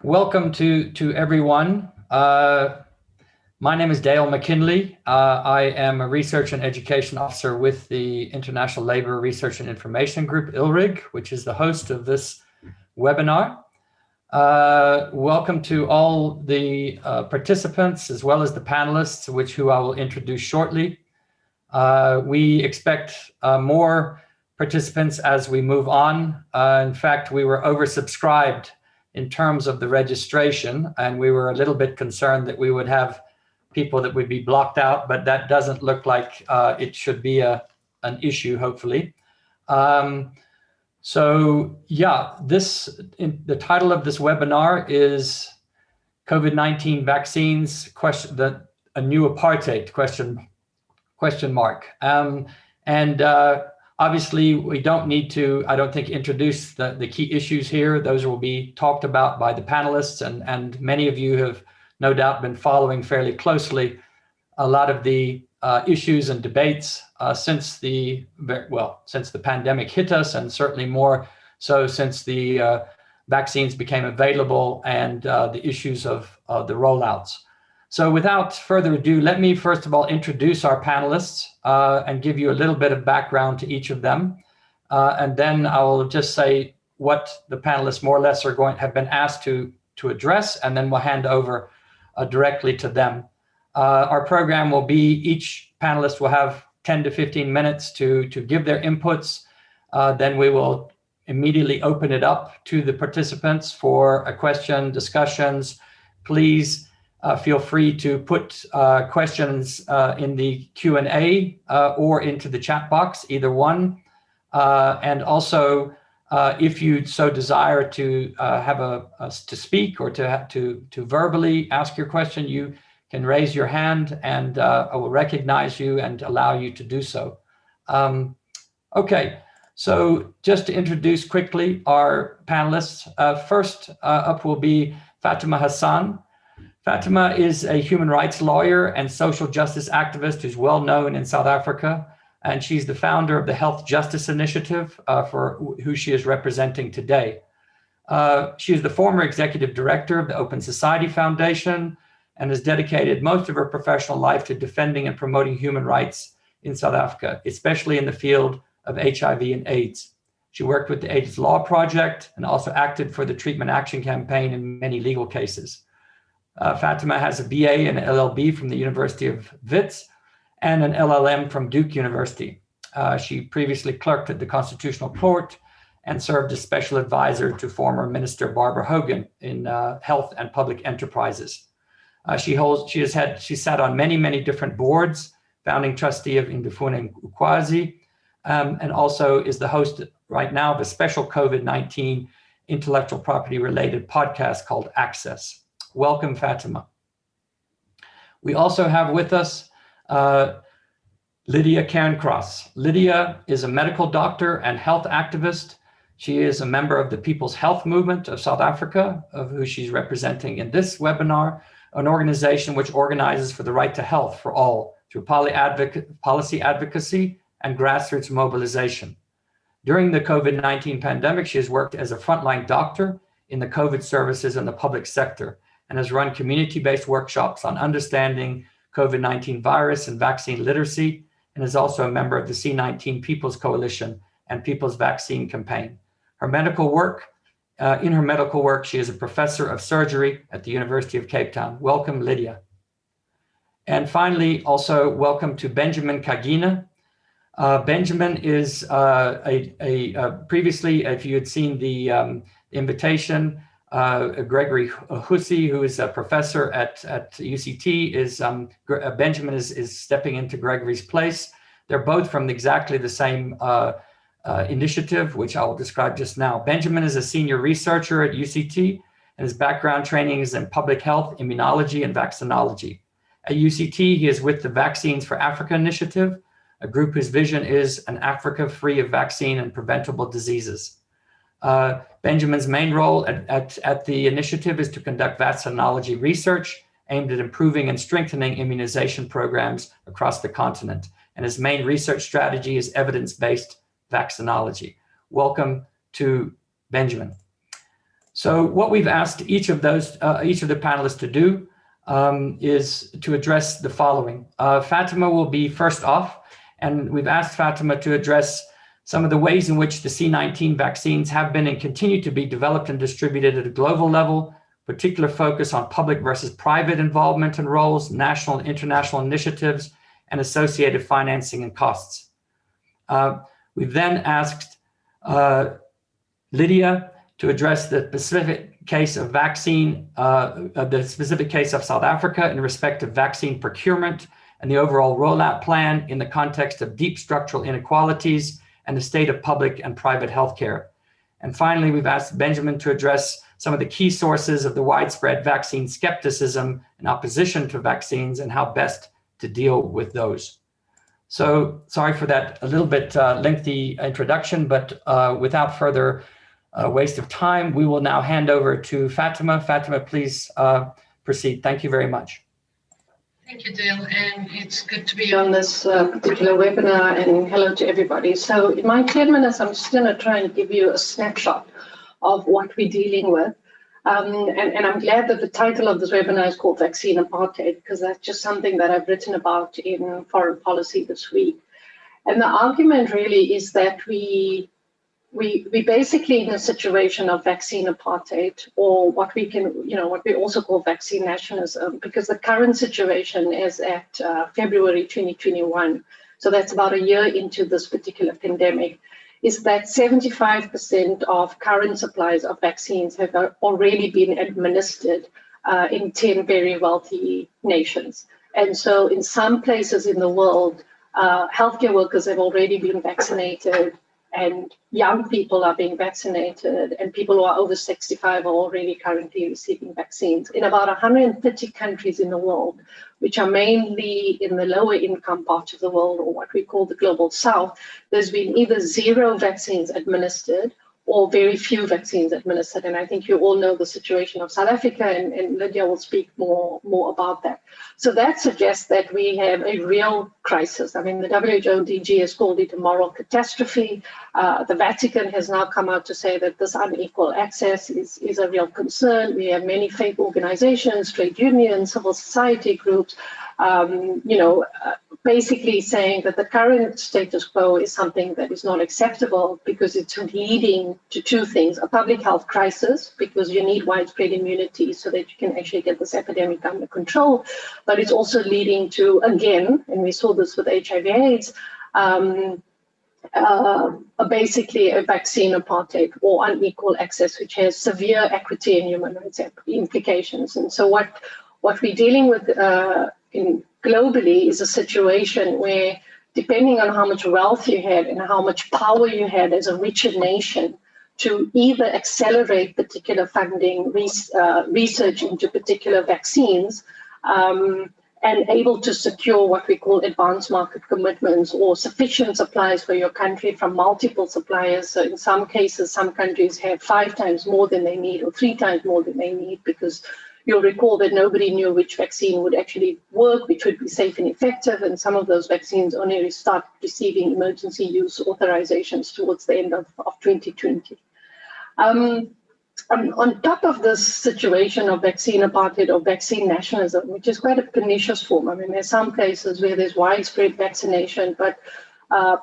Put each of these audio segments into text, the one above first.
Welcome to everyone. My name is Dale McKinley. I am a Research and Education Officer with the International Labour Research and Information Group, ILRIG, which is the host of this webinar. Welcome to all the participants as well as the panelists, who I will introduce shortly. We expect more participants as we move on. In fact, we were oversubscribed in terms of the registration, and we were a little bit concerned that we would have people that would be blocked out, but that doesn't look like it should be an issue, hopefully. So yeah, the title of this webinar is COVID-19 vaccines, a new apartheid, question mark. Obviously, we don't need to, I don't think, introduce the key issues here. Those will be talked about by the panelists, and many of you have no doubt been following fairly closely a lot of the issues and debates since the pandemic hit us, and certainly more so since the vaccines became available and the issues of the rollouts. So without further ado, let me first of all introduce our panelists and give you a little bit of background to each of them. And then I will just say what the panelists more or less have been asked to address, and then we'll hand over directly to them. Our program will be, each panelist will have 10 to 15 minutes to give their inputs. Then we will immediately open it up to the participants for a question, discussions. Please feel free to put questions in the Q&A or into the chat box, either one. And also, if you so desire to to speak or to verbally ask your question, you can raise your hand, and I will recognize you and allow you to do so. Okay, so just to introduce quickly our panelists. First up will be Fatima Hassan. Fatima is a human rights lawyer and social justice activist who's well known in South Africa, and she's the founder of the Health Justice Initiative, for who she is representing today. She is the former executive director of the Open Society Foundation and has dedicated most of her professional life to defending and promoting human rights in South Africa, especially in the field of HIV and AIDS. She worked with the AIDS Law Project and also acted for the Treatment Action Campaign in many legal cases. Fatima has a BA and LLB from the University of Wits and an LLM from Duke University. She previously clerked at the Constitutional Court and served as special advisor to former Minister Barbara Hogan in health and public enterprises. She sat on many different boards, founding trustee of Indefuna Ukwazi, and also is the host right now of a special COVID-19 intellectual property related podcast called Access. Welcome, Fatima. We also have with us Lydia Cairncross. Lydia is a medical doctor and health activist. She is a member of the People's Health Movement of South Africa, of who she's representing in this webinar, an organization which organizes for the right to health for all through policy advocacy and grassroots mobilization. During the COVID-19 pandemic, she has worked as a frontline doctor in the COVID services in the public sector, and has run community-based workshops on understanding COVID-19 virus and vaccine literacy, and is also a member of the C19 People's Coalition and People's Vaccine Campaign. In her medical work, she is a professor of surgery at the University of Cape Town. Welcome, Lydia. And finally, also welcome to Benjamin Kagina. Benjamin is previously, if you had seen the invitation, Gregory Hussey, who is a professor at UCT, Benjamin is stepping into Gregory's place. They're both from exactly the same initiative, which I will describe just now. Benjamin is a senior researcher at UCT, and his background training is in public health, immunology, and vaccinology. At UCT, he is with the Vaccines for Africa initiative, a group whose vision is an Africa free of vaccine and preventable diseases. Benjamin's main role at the initiative is to conduct vaccinology research aimed at improving and strengthening immunization programs across the continent. And his main research strategy is evidence-based vaccinology. Welcome to Benjamin. So what we've asked each of the panelists to do is to address the following. Fatima will be first off, and we've asked Fatima to address some of the ways in which the C19 vaccines have been and continue to be developed and distributed at a global level, particular focus on public versus private involvement and roles, national and international initiatives, and associated financing and costs. We've then asked Lydia to address the specific case of the specific case of South Africa in respect of vaccine procurement and the overall rollout plan in the context of deep structural inequalities and the state of public and private healthcare. And finally, we've asked Benjamin to address some of the key sources of the widespread vaccine skepticism and opposition to vaccines and how best to deal with those. So sorry for that a little bit lengthy introduction, but without further waste of time, we will now hand over to Fatima. Fatima, please proceed. Thank you very much. Thank you, Dale, and it's good to be on this particular webinar, and hello to everybody. So in my 10 minutes, I'm just going to try and give you a snapshot of what we're dealing with. And I'm glad that the title of this webinar is called Vaccine Apartheid, because that's just something that I've written about in Foreign Policy this week. And the argument really is that we basically in a situation of vaccine apartheid, or what we can, what we also call vaccine nationalism, because the current situation is at February 2021. So that's about a year into this particular pandemic, is that 75% of current supplies of vaccines have already been administered in 10 very wealthy nations. And so in some places in the world, healthcare workers have already been vaccinated, and young people are being vaccinated, and people who are over 65 are already currently receiving vaccines. In about 130 countries in the world, which are mainly in the lower income part of the world, or what we call the global south, there's been either zero vaccines administered or very few vaccines administered. And I think you all know the situation of South Africa, and Lydia will speak more about that. So that suggests that we have a real crisis. I mean, the WHO DG has called it a moral catastrophe. The Vatican has now come out to say that this unequal access is a real concern. We have many faith organizations, trade unions, civil society groups, basically saying that the current status quo is something that is not acceptable because it's leading to two things: a public health crisis, because you need widespread immunity so that you can actually get this epidemic under control, but it's also leading to, again, and we saw this with HIV/AIDS, basically a vaccine apartheid or unequal access, which has severe equity and human rights implications. And so what we're dealing with globally is a situation where, depending on how much wealth you had and how much power you had as a richer nation to either accelerate particular funding, research into particular vaccines, and able to secure what we call advanced market commitments or sufficient supplies for your country from multiple suppliers. So in some cases, some countries have 5 times more than they need or 3 times more than they need, because you'll recall that nobody knew which vaccine would actually work, which would be safe and effective, and some of those vaccines only start receiving emergency use authorizations towards the end of 2020. On top of this situation of vaccine apartheid or vaccine nationalism, which is quite a pernicious form. I mean, there's some places where there's widespread vaccination, but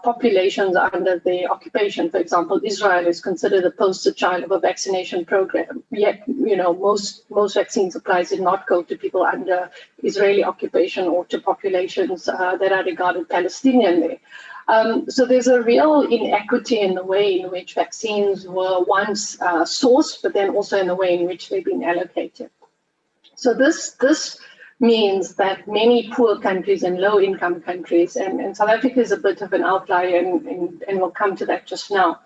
populations are under the occupation. For example, Israel is considered the poster child of a vaccination program. Yet, most vaccine supplies did not go to people under Israeli occupation or to populations that are regarded Palestinian there. So there's a real inequity in the way in which vaccines were once sourced, but then also in the way in which they've been allocated. So this means that many poor countries and low-income countries, and South Africa is a bit of an outlier, and we'll come to that just now,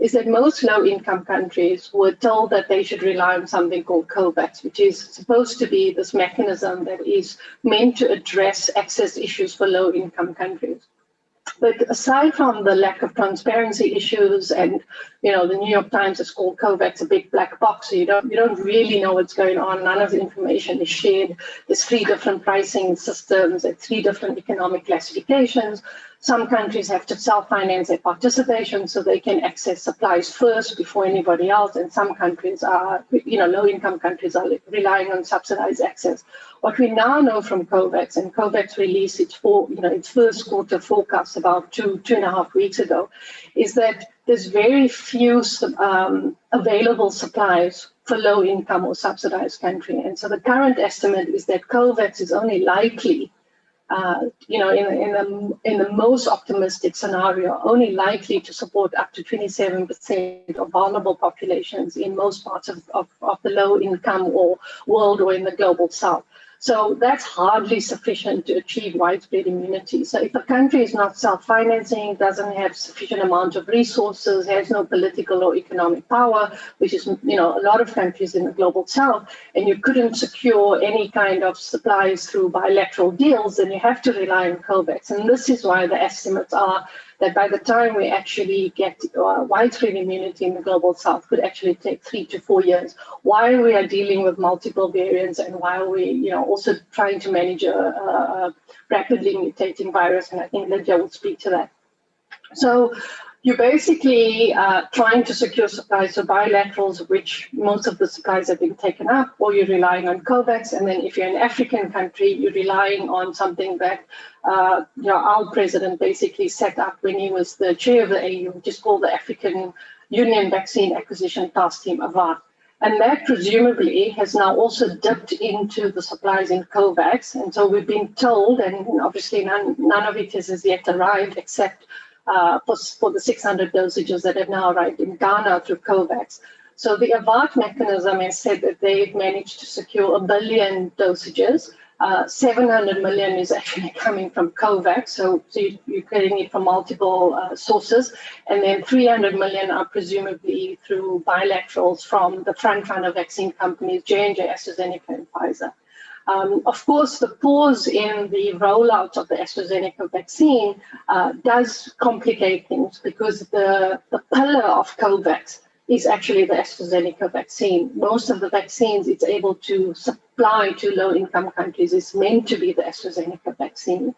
is that most low-income countries were told that they should rely on something called COVAX, which is supposed to be this mechanism that is meant to address access issues for low-income countries. But aside from the lack of transparency issues, and the New York Times has called COVAX a big black box, so you don't really know what's going on. None of the information is shared. There's 3 different pricing systems and 3 different economic classifications. Some countries have to self-finance their participation so they can access supplies first before anybody else. And some countries are, low-income countries are relying on subsidized access. What we now know from COVAX, and COVAX released its first quarter forecast about two and a half weeks ago, is that there's very few available supplies for low-income or subsidized country. And so the current estimate is that COVAX is only likely, in the most optimistic scenario, only likely to support up to 27% of vulnerable populations in most parts of the low-income or world or in the global south. So that's hardly sufficient to achieve widespread immunity. So if a country is not self-financing, doesn't have sufficient amount of resources, has no political or economic power, which is, a lot of countries in the global south, and you couldn't secure any kind of supplies through bilateral deals, then you have to rely on COVAX. And this is why the estimates are that by the time we actually get widespread immunity in the global south could actually take 3 to 4 years, while we are dealing with multiple variants and while we, also trying to manage a rapidly mutating virus. And I think Lydia will speak to that. So you're basically trying to secure supplies, so bilaterals, which most of the supplies have been taken up, or you're relying on COVAX. And then if you're an African country, you're relying on something that our president basically set up when he was the chair of the AU, which is called the African Union Vaccine Acquisition Task Team, AVAT. And that presumably has now also dipped into the supplies in COVAX. And so we've been told, and obviously none of it has yet arrived except for the 600 dosages that have now arrived in Ghana through COVAX. So the AVAT mechanism has said that they've managed to secure 1 billion dosages. 700 million is actually coming from COVAX, so you're getting it from multiple sources, and then 300 million are presumably through bilaterals from the front-runner vaccine companies, J&J, AstraZeneca, and Pfizer. Of course, the pause in the rollout of the AstraZeneca vaccine does complicate things because the pillar of COVAX is actually the AstraZeneca vaccine. Most of the vaccines it's able to supply to low-income countries is meant to be the AstraZeneca vaccine.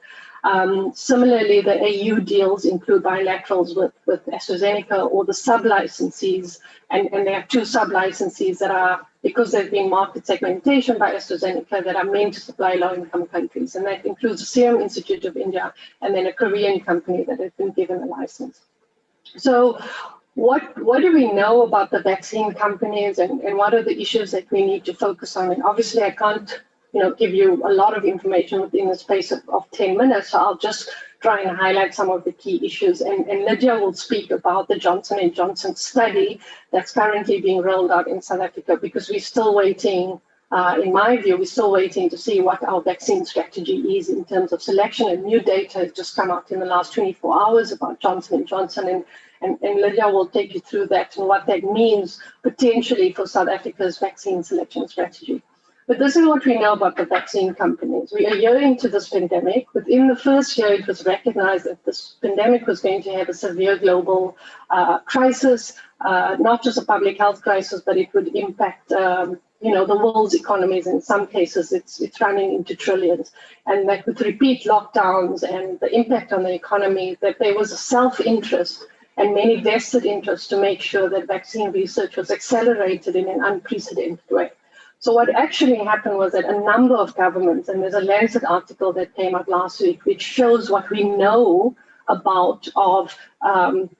Similarly, the AU deals include bilaterals with AstraZeneca or the sub-licensees, and they have 2 sub-licensees that are, because there's been market segmentation by AstraZeneca, that are meant to supply low-income countries, and that includes the Serum Institute of India and then a Korean company that has been given a license. So what do we know about the vaccine companies and what are the issues that we need to focus on? And obviously I can't give you a lot of information within the space of 10 minutes, so I'll just try and highlight some of the key issues. And Lydia will speak about the Johnson & Johnson study that's currently being rolled out in South Africa, because we're still waiting, in my view, we're still waiting to see what our vaccine strategy is in terms of selection. And new data has just come out in the last 24 hours about Johnson & Johnson, and Lydia will take you through that and what that means potentially for South Africa's vaccine selection strategy. But this is what we know about the vaccine companies. We are a year into this pandemic. Within the first year, it was recognized that this pandemic was going to have a severe global crisis, not just a public health crisis, but it would impact the world's economies. In some cases, it's running into trillions. And that with repeat lockdowns and the impact on the economy, that there was a self-interest and many vested interests to make sure that vaccine research was accelerated in an unprecedented way. So what actually happened was that a number of governments, and there's a Lancet article that came out last week, which shows what we know about of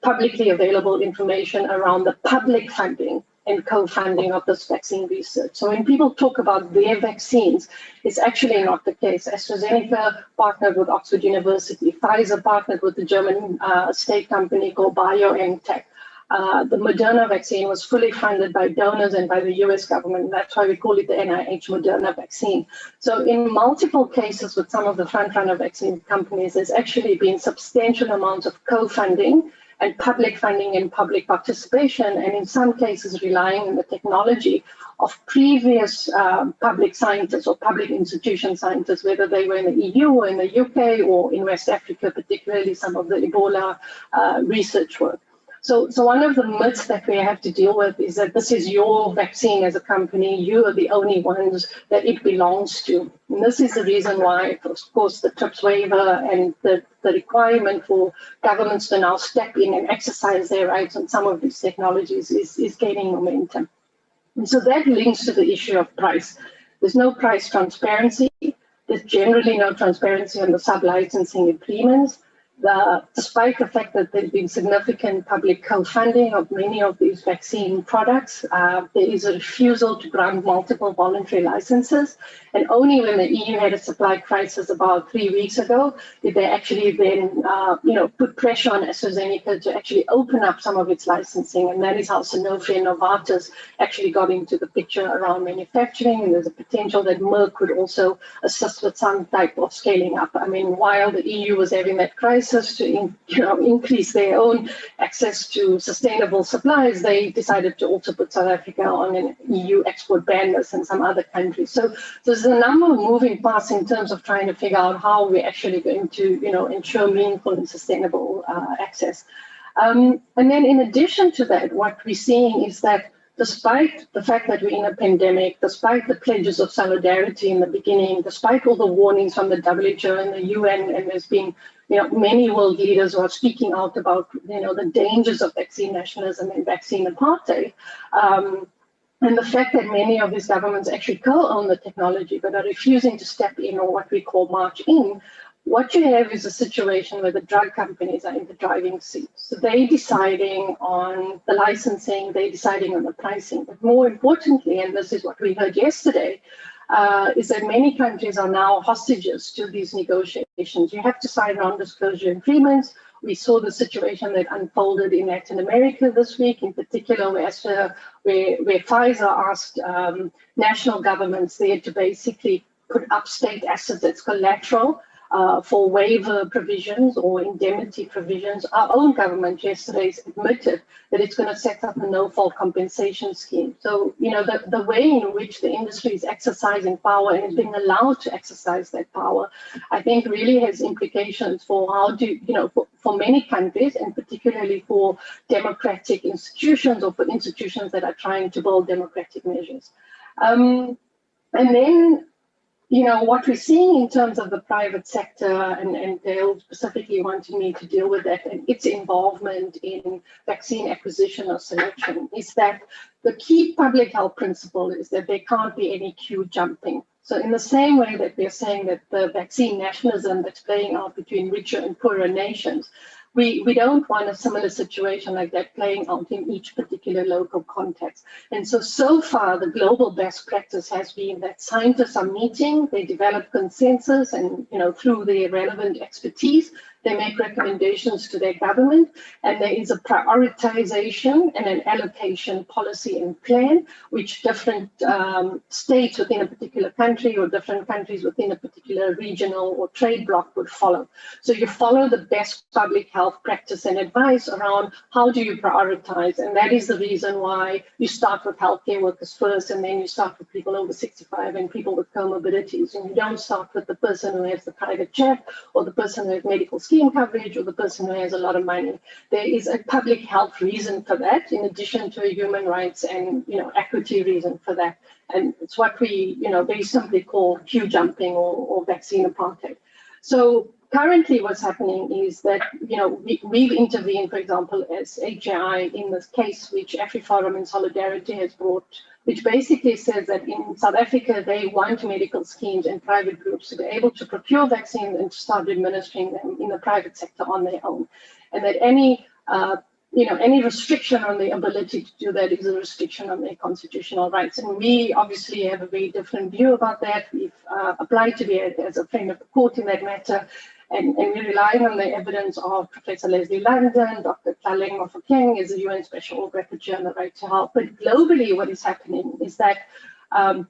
publicly available information around the public funding and co-funding of this vaccine research. So when people talk about their vaccines, it's actually not the case. AstraZeneca partnered with Oxford University. Pfizer partnered with the German state company called BioNTech. The Moderna vaccine was fully funded by donors and by the US government. That's why we call it the NIH Moderna vaccine. So in multiple cases with some of the front-runner vaccine companies, there's actually been substantial amounts of co-funding and public funding and public participation, and in some cases relying on the technology of previous public scientists or public institution scientists, whether they were in the EU or in the UK or in West Africa, particularly some of the Ebola research work. So one of the myths that we have to deal with is that this is your vaccine as a company. You are the only ones that it belongs to. And this is the reason why, of course, the TRIPS waiver and the requirement for governments to now step in and exercise their rights on some of these technologies is gaining momentum. And so that links to the issue of price. There's no price transparency. There's generally no transparency on the sub-licensing agreements. Despite the fact that there's been significant public co-funding of many of these vaccine products, there is a refusal to grant multiple voluntary licenses. And only when the EU had a supply crisis about 3 weeks ago did they actually then, put pressure on AstraZeneca to actually open up some of its licensing. And that is how Sanofi and Novartis actually got into the picture around manufacturing. And there's a potential that Merck could also assist with some type of scaling up. I mean, while the EU was having that crisis, to increase their own access to sustainable supplies, they decided to also put South Africa on an EU export ban list and some other countries. So there's a number of moving parts in terms of trying to figure out how we're actually going to ensure meaningful and sustainable access. And then in addition to that, what we're seeing is that despite the fact that we're in a pandemic, despite the pledges of solidarity in the beginning, despite all the warnings from the WHO and the UN, and there's been many world leaders who are speaking out about the dangers of vaccine nationalism and vaccine apartheid, and the fact that many of these governments actually co-own the technology but are refusing to step in, or what we call march in. What you have is a situation where the drug companies are in the driving seat. So they're deciding on the licensing, they're deciding on the pricing. But more importantly, and this is what we heard yesterday, is that many countries are now hostages to these negotiations. You have to sign non-disclosure agreements. We saw the situation that unfolded in Latin America this week, in particular where Pfizer asked national governments there to basically put up state assets as collateral for waiver provisions or indemnity provisions. Our own government yesterday admitted that it's going to set up a no-fault compensation scheme. So, the way in which the industry is exercising power and is being allowed to exercise that power, I think really has implications for how for many countries, and particularly for democratic institutions or for institutions that are trying to build democratic measures. And then, what we're seeing in terms of the private sector, and Dale specifically wanting me to deal with that and its involvement in vaccine acquisition or selection, is that the key public health principle is that there can't be any queue jumping. So in the same way that we're saying that the vaccine nationalism that's playing out between richer and poorer nations, we don't want a similar situation like that playing out in each particular local context. And so far, the global best practice has been that scientists are meeting, they develop consensus, and through their relevant expertise, they make recommendations to their government, and there is a prioritization and an allocation policy and plan, which different states within a particular country or different countries within a particular regional or trade bloc would follow. So you follow the best public health practice and advice around how do you prioritize, and that is the reason why you start with healthcare workers first, and then you start with people over 65 and people with comorbidities, and you don't start with the person who has the private jet or the person who has medical scheme coverage or the person who has a lot of money. There is a public health reason for that, in addition to a human rights and equity reason for that. And it's what we very simply call queue jumping or vaccine apartheid. So currently what's happening is that we've intervened, for example, as HAI in this case which AfriForum in Solidarity has brought, which basically says that in South Africa, they want medical schemes and private groups to be able to procure vaccines and to start administering them in the private sector on their own. And that any restriction on their ability to do that is a restriction on their constitutional rights. And we obviously have a very different view about that. We've applied to be as a friend of the court in that matter. And we're relying on the evidence of Professor Leslie London, Dr. Tlaleng Mofokeng is a UN Special Rapporteur on the right to health. But globally, what is happening is that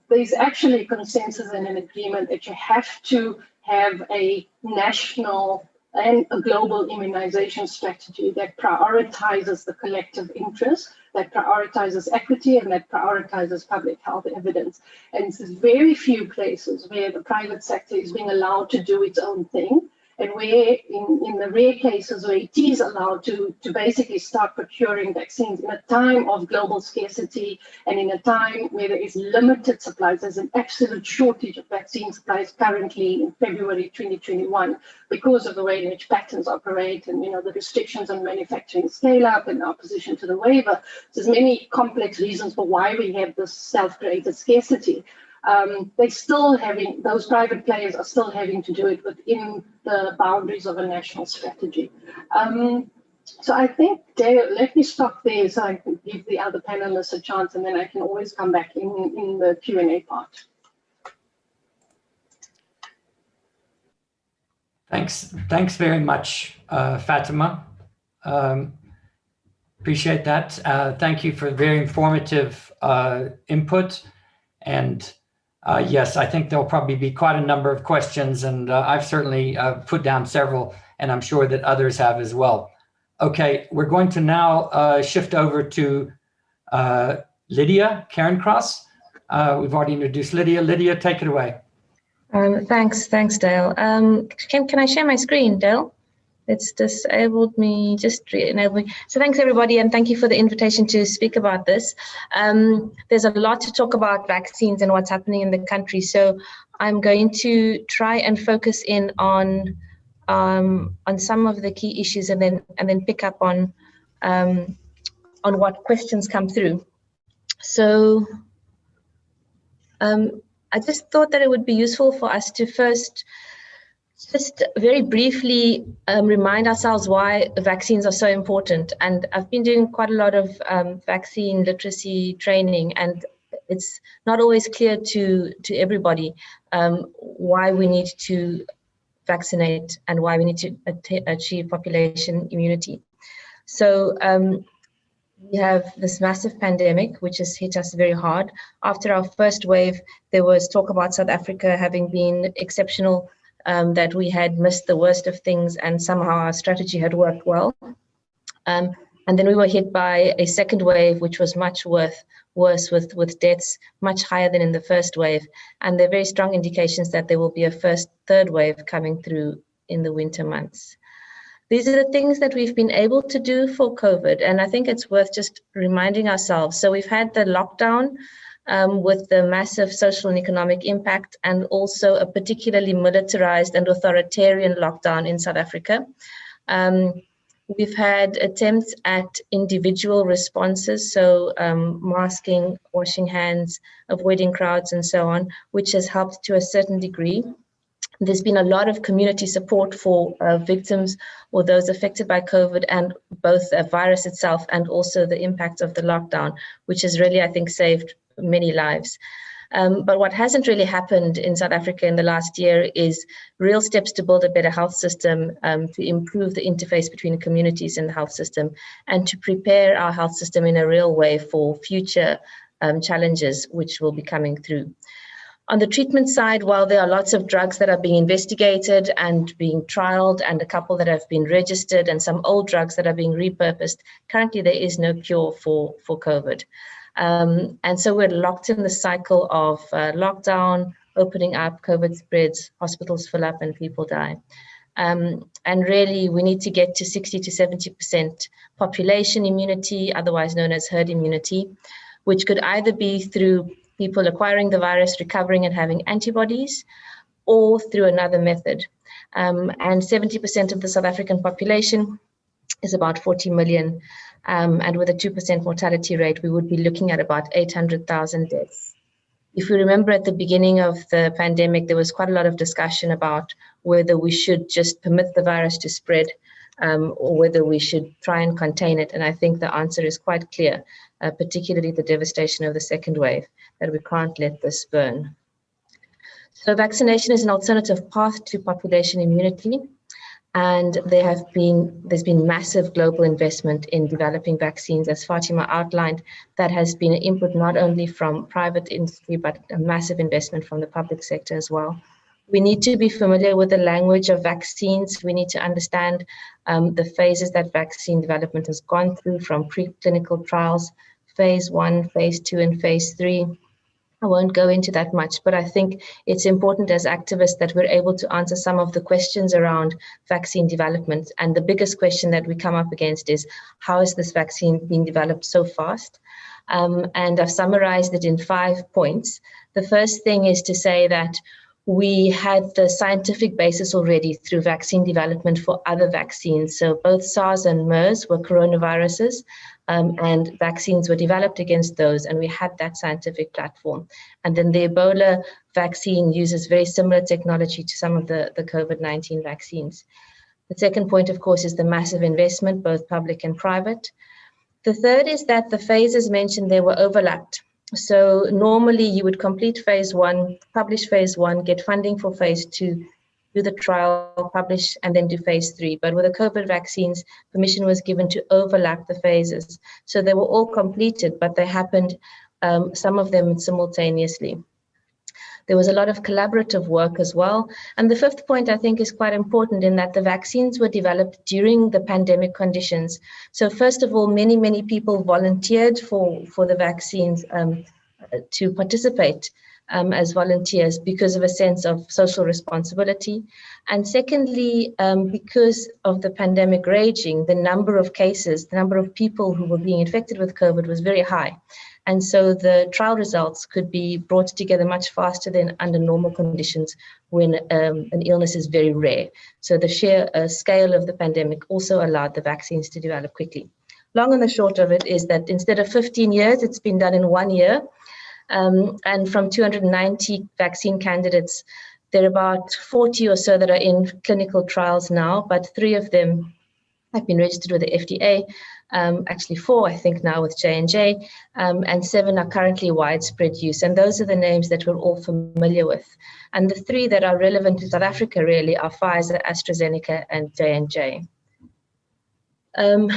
there's actually consensus and an agreement that you have to have a national and a global immunization strategy that prioritizes the collective interest, that prioritizes equity, and that prioritizes public health evidence. And there's very few places where the private sector is being allowed to do its own thing. and where in the rare cases where it is allowed to basically start procuring vaccines in a time of global scarcity and in a time where there is limited supplies. There's an absolute shortage of vaccine supplies currently in February 2021 because of the way in which patents operate and the restrictions on manufacturing scale up and opposition to the waiver. There's many complex reasons for why we have this self-created scarcity. Those private players are still having to do it within the boundaries of a national strategy. So I think, Dale, let me stop there so I can give the other panelists a chance, and then I can always come back in the Q&A part. Thanks very much, Fatima. Appreciate that. Thank you for very informative input. And yes, I think there'll probably be quite a number of questions, and I've certainly put down several, and I'm sure that others have as well. Okay, we're going to now shift over to Lydia Cairncross. We've already introduced Lydia. Lydia, take it away. Thanks, Dale. Can I share my screen, Dale? It's disabled me, just re-enable me. So thanks everybody, and thank you for the invitation to speak about this. There's a lot to talk about vaccines and what's happening in the country. So I'm going to try and focus in on some of the key issues, and then pick up on what questions come through. So I just thought that it would be useful for us to first just very briefly remind ourselves why vaccines are so important. And I've been doing quite a lot of vaccine literacy training, and it's not always clear to everybody why we need to vaccinate and why we need to achieve population immunity. So we have this massive pandemic, which has hit us very hard. After our first wave, there was talk about South Africa having been exceptional, that we had missed the worst of things and somehow our strategy had worked well. And then we were hit by a second wave, which was much worse with deaths much higher than in the first wave. And there are very strong indications that there will be a third wave coming through in the winter months. These are the things that we've been able to do for COVID, and I think it's worth just reminding ourselves. So we've had the lockdown with the massive social and economic impact, and also a particularly militarized and authoritarian lockdown in South Africa. We've had attempts at individual responses, so masking, washing hands, avoiding crowds, and so on, which has helped to a certain degree. There's been a lot of community support for victims or those affected by COVID, and both the virus itself and also the impact of the lockdown, which has really, I think, saved many lives. But what hasn't really happened in South Africa in the last year is real steps to build a better health system, to improve the interface between communities and the health system, and to prepare our health system in a real way for future challenges which will be coming through. On the treatment side, while there are lots of drugs that are being investigated and being trialed, and a couple that have been registered, and some old drugs that are being repurposed, currently there is no cure for COVID. And so we're locked in the cycle of lockdown, opening up, COVID spreads, hospitals fill up, and people die. And really, we need to get to 60 to 70% population immunity, otherwise known as herd immunity, which could either be through people acquiring the virus, recovering and having antibodies, or through another method. And 70% of the South African population is about 40 million. And with a 2% mortality rate, we would be looking at about 800,000 deaths. If you remember at the beginning of the pandemic, there was quite a lot of discussion about whether we should just permit the virus to spread, or whether we should try and contain it. And I think the answer is quite clear, particularly the devastation of the second wave, that we can't let this burn. So vaccination is an alternative path to population immunity. And there's been massive global investment in developing vaccines, as Fatima outlined. That has been an input not only from private industry, but a massive investment from the public sector as well. We need to be familiar with the language of vaccines. We need to understand the phases that vaccine development has gone through, from preclinical trials, phase 1, phase 2, and phase 3. I won't go into that much, but I think it's important as activists that we're able to answer some of the questions around vaccine development. And the biggest question that we come up against is, how is this vaccine being developed so fast? And I've summarized it in 5 points. The first thing is to say that we had the scientific basis already through vaccine development for other vaccines. So both SARS and MERS were coronaviruses, and vaccines were developed against those, and we had that scientific platform. And then the Ebola vaccine uses very similar technology to some of the COVID-19 vaccines. The second point, of course, is the massive investment, both public and private. The third is that the phases mentioned there were overlapped. So normally you would complete phase 1, publish phase 1, get funding for phase 2, do the trial, publish, and then do phase 3. But with the COVID vaccines, permission was given to overlap the phases. So they were all completed, but they happened, some of them simultaneously. There was a lot of collaborative work as well. And the fifth point, I think, is quite important in that the vaccines were developed during the pandemic conditions. So first of all, many people volunteered for the vaccines to participate as volunteers because of a sense of social responsibility. And secondly, because of the pandemic raging, the number of cases, the number of people who were being infected with COVID was very high. And so the trial results could be brought together much faster than under normal conditions when an illness is very rare. So the sheer scale of the pandemic also allowed the vaccines to develop quickly. Long and the short of it is that instead of 15 years, it's been done in 1 year. And from 290 vaccine candidates, there are about 40 or so that are in clinical trials now, but 3 of them have been registered with the FDA. Actually 4, I think now with J&J, and 7 are currently widespread use. And those are the names that we're all familiar with. And the 3 that are relevant to South Africa really are Pfizer, AstraZeneca, and J&J. On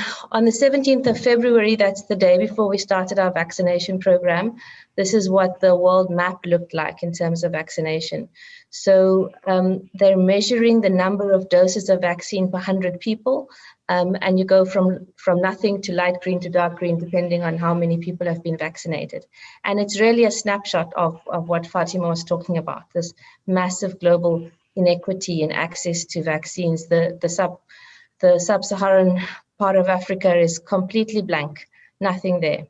the 17th of February, that's the day before we started our vaccination program, this is what the world map looked like in terms of vaccination. So they're measuring the number of doses of vaccine per 100 people, and you go from nothing to light green to dark green, depending on how many people have been vaccinated. And it's really a snapshot of what Fatima was talking about, this massive global inequity in access to vaccines. The sub-Saharan part of Africa is completely blank, nothing there.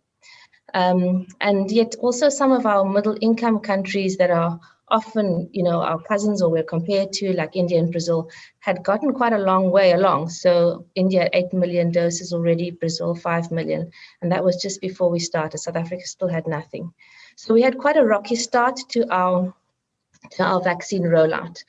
And yet also some of our middle income countries that are often, our cousins or we're compared to, like India and Brazil, had gotten quite a long way along. So India, 8 million doses already, Brazil, 5 million. And that was just before we started. South Africa still had nothing. So we had quite a rocky start to our vaccine rollout.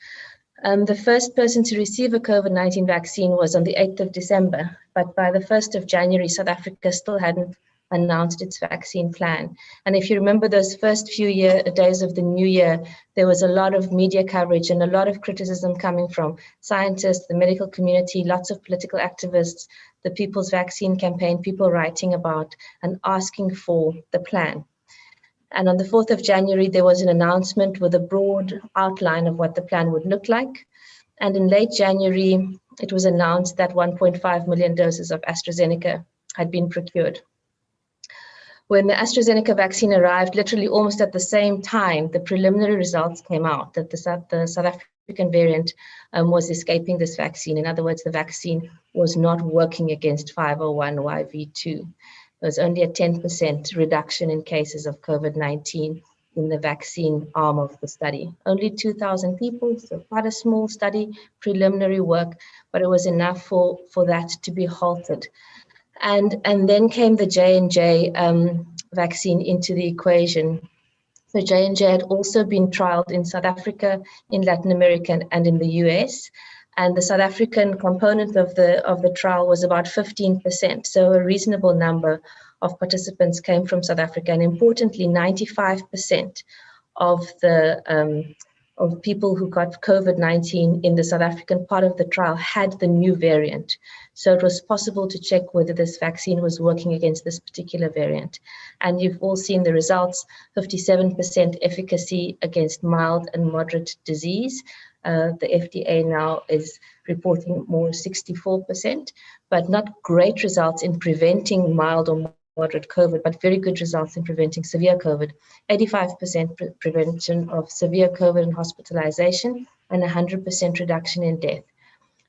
The first person to receive a COVID-19 vaccine was on the 8th of December, but by the 1st of January, South Africa still hadn't announced its vaccine plan. And if you remember those first few days of the new year, there was a lot of media coverage and a lot of criticism coming from scientists, the medical community, lots of political activists, the People's Vaccine Campaign, people writing about and asking for the plan. And on the 4th of January, there was an announcement with a broad outline of what the plan would look like. And in late January, it was announced that 1.5 million doses of AstraZeneca had been procured. When the AstraZeneca vaccine arrived, literally almost at the same time, the preliminary results came out that the South African variant was escaping this vaccine. In other words, the vaccine was not working against 501YV2. There was only a 10% reduction in cases of COVID-19 in the vaccine arm of the study. Only 2,000 people, so quite a small study, preliminary work, but it was enough for that to be halted. And then came the J&J vaccine into the equation. So J&J had also been trialed in South Africa, in Latin America, and in the US. And the South African component of the trial was about 15%. So a reasonable number of participants came from South Africa. And importantly, 95% of of people who got COVID-19 in the South African part of the trial had the new variant. So it was possible to check whether this vaccine was working against this particular variant. And you've all seen the results, 57% efficacy against mild and moderate disease. The FDA now is reporting more 64%, but not great results in preventing mild or moderate COVID, but very good results in preventing severe COVID. 85% prevention of severe COVID and hospitalization, and 100% reduction in death.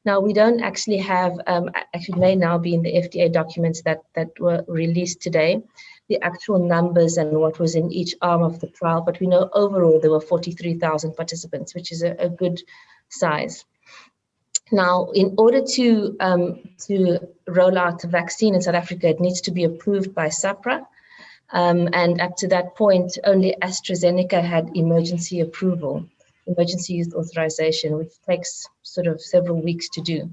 Now, we don't actually have, actually may now be in the FDA documents that were released today, the actual numbers and what was in each arm of the trial, but we know overall there were 43,000 participants, which is a good size. Now, in order to roll out the vaccine in South Africa, it needs to be approved by SAHPRA. And up to that point, only AstraZeneca had emergency approval, emergency use authorization, which takes sort of several weeks to do.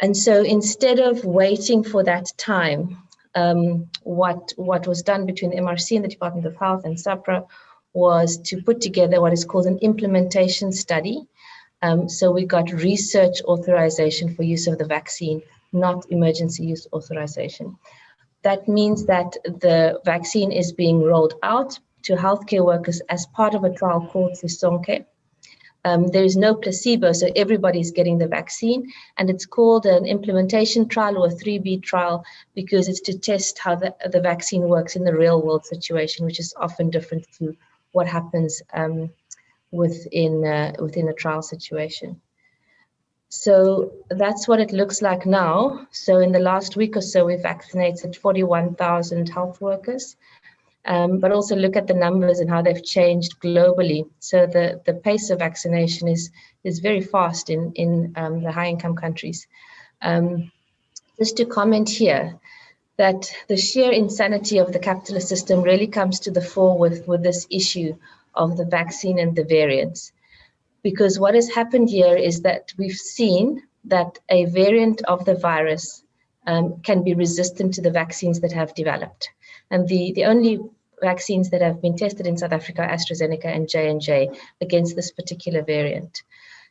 And so instead of waiting for that time, what was done between the MRC and the Department of Health and SAHPRA was to put together what is called an implementation study. So we got research authorization for use of the vaccine, not emergency use authorization. That means that the vaccine is being rolled out to healthcare workers as part of a trial called Sisonke. There is no placebo, so everybody's getting the vaccine, and it's called an implementation trial or a 3B trial because it's to test how the vaccine works in the real world situation, which is often different to what happens within a trial situation. So that's what it looks like now. So in the last week or so, we vaccinated 41,000 health workers. But also look at the numbers and how they've changed globally. So the pace of vaccination is very fast in the high-income countries. Just to comment here, that the sheer insanity of the capitalist system really comes to the fore with this issue of the vaccine and the variants. Because what has happened here is that we've seen that a variant of the virus can be resistant to the vaccines that have developed. And the only vaccines that have been tested in South Africa are AstraZeneca and J&J against this particular variant.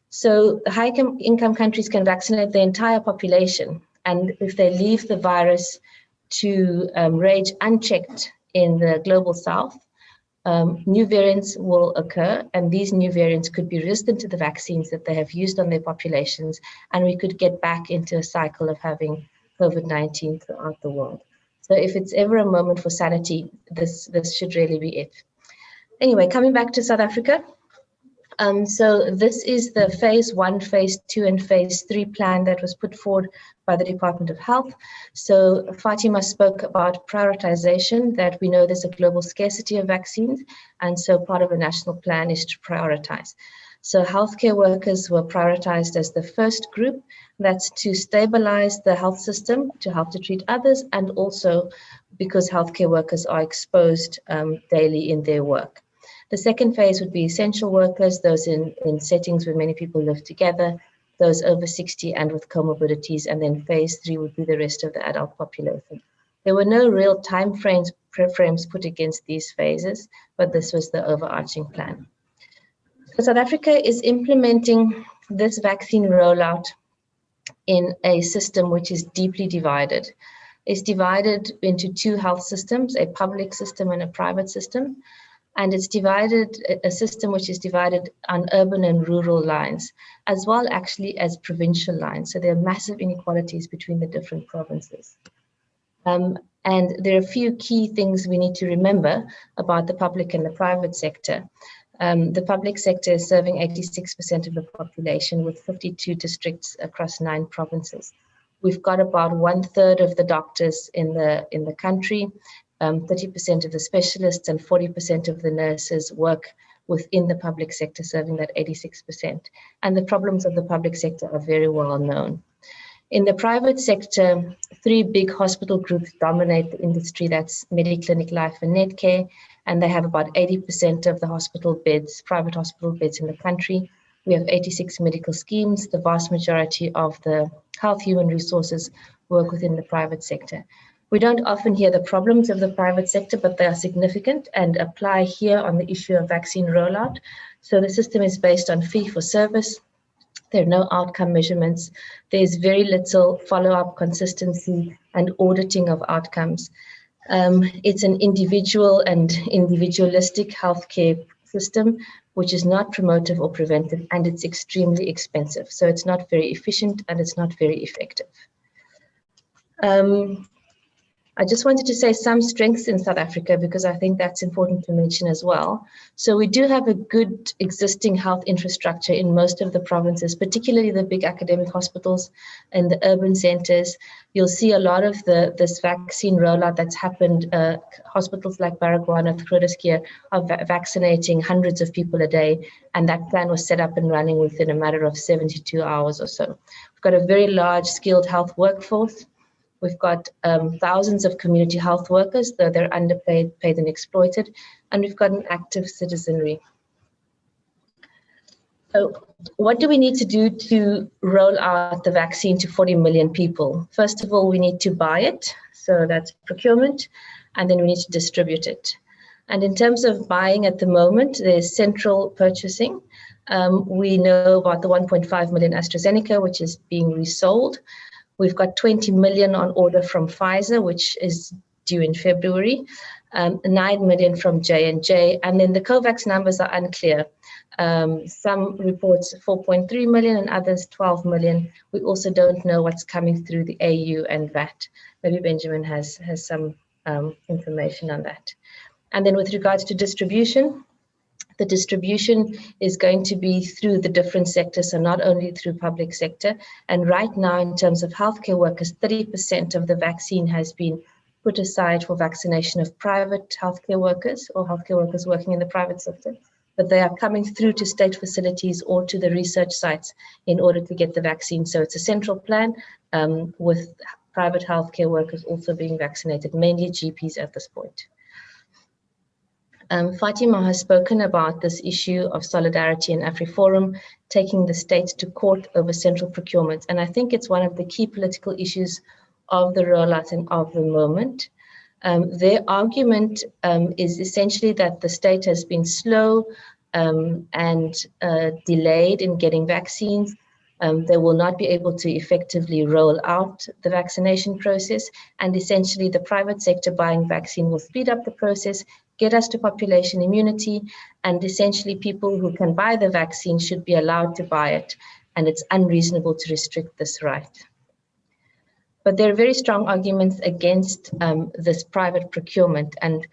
So the high-income countries can vaccinate the entire population. And if they leave the virus to rage unchecked in the global south, new variants will occur, and these new variants could be resistant to the vaccines that they have used on their populations, and we could get back into a cycle of having COVID-19 throughout the world. So if it's ever a moment for sanity, this should really be it. Anyway, coming back to South Africa. So this is the phase 1, phase 2, and phase 3 plan that was put forward by the Department of Health. So Fatima spoke about prioritization, that we know there's a global scarcity of vaccines, and so part of a national plan is to prioritize. So healthcare workers were prioritized as the first group. That's to stabilize the health system, to help to treat others, and also because healthcare workers are exposed daily in their work. The second phase would be essential workers, those in settings where many people live together, those over 60 and with comorbidities, and then phase 3 would be the rest of the adult population. There were no real time frames put against these phases, but this was the overarching plan. So South Africa is implementing this vaccine rollout in a system which is deeply divided. It's divided into two health systems, a public system and a private system. And it's divided, a system which is divided on urban and rural lines, as well actually as provincial lines. So there are massive inequalities between the different provinces. And there are a few key things we need to remember about the public and the private sector. The public sector is serving 86% of the population with 52 districts across 9 provinces. We've got about 1/3 of the doctors in the country. 30% of the specialists and 40% of the nurses work within the public sector, serving that 86%. And the problems of the public sector are very well known. In the private sector, 3 big hospital groups dominate the industry. That's Mediclinic, Life, and Netcare, and they have about 80% of the hospital beds, private hospital beds in the country. We have 86 medical schemes. The vast majority of the health human resources work within the private sector. We don't often hear the problems of the private sector, but they are significant and apply here on the issue of vaccine rollout. So the system is based on fee for service. There are no outcome measurements. There's very little follow-up, consistency, and auditing of outcomes. It's an individual and individualistic healthcare system, which is not promotive or preventive, and it's extremely expensive. So it's not very efficient and it's not very effective. I just wanted to say some strengths in South Africa, because I think that's important to mention as well. So we do have a good existing health infrastructure in most of the provinces, particularly the big academic hospitals and the urban centers. You'll see a lot of this vaccine rollout that's happened. Hospitals like Baragwanath, Grooterskloof are vaccinating hundreds of people a day, and that plan was set up and running within a matter of 72 hours or so. We've got a very large skilled health workforce. We've got thousands of community health workers, though they're underpaid, paid and exploited, and we've got an active citizenry. So what do we need to do to roll out the vaccine to 40 million people? First of all, we need to buy it, so that's procurement, and then we need to distribute it. And in terms of buying at the moment, there's central purchasing. We know about the 1.5 million AstraZeneca, which is being resold. We've got 20 million on order from Pfizer, which is due in February, 9 million from J&J, and then the COVAX numbers are unclear. Some reports 4.3 million and others 12 million. We also don't know what's coming through the AU and VAT. Maybe Benjamin has some information on that. And then with regards to distribution, the distribution is going to be through the different sectors, so not only through public sector. And right now, in terms of healthcare workers, 30% of the vaccine has been put aside for vaccination of private healthcare workers or healthcare workers working in the private sector. But they are coming through to state facilities or to the research sites in order to get the vaccine. So it's a central plan with private healthcare workers also being vaccinated, mainly GPs at this point. Fatima has spoken about this issue of solidarity in AfriForum, taking the state to court over central procurement. And I think it's one of the key political issues of the rollout and of the moment. Their argument is essentially that the state has been slow and delayed in getting vaccines. They will not be able to effectively roll out the vaccination process, and essentially the private sector buying vaccine will speed up the process, get us to population immunity, and essentially people who can buy the vaccine should be allowed to buy it, and it's unreasonable to restrict this right. But there are very strong arguments against this private procurement, and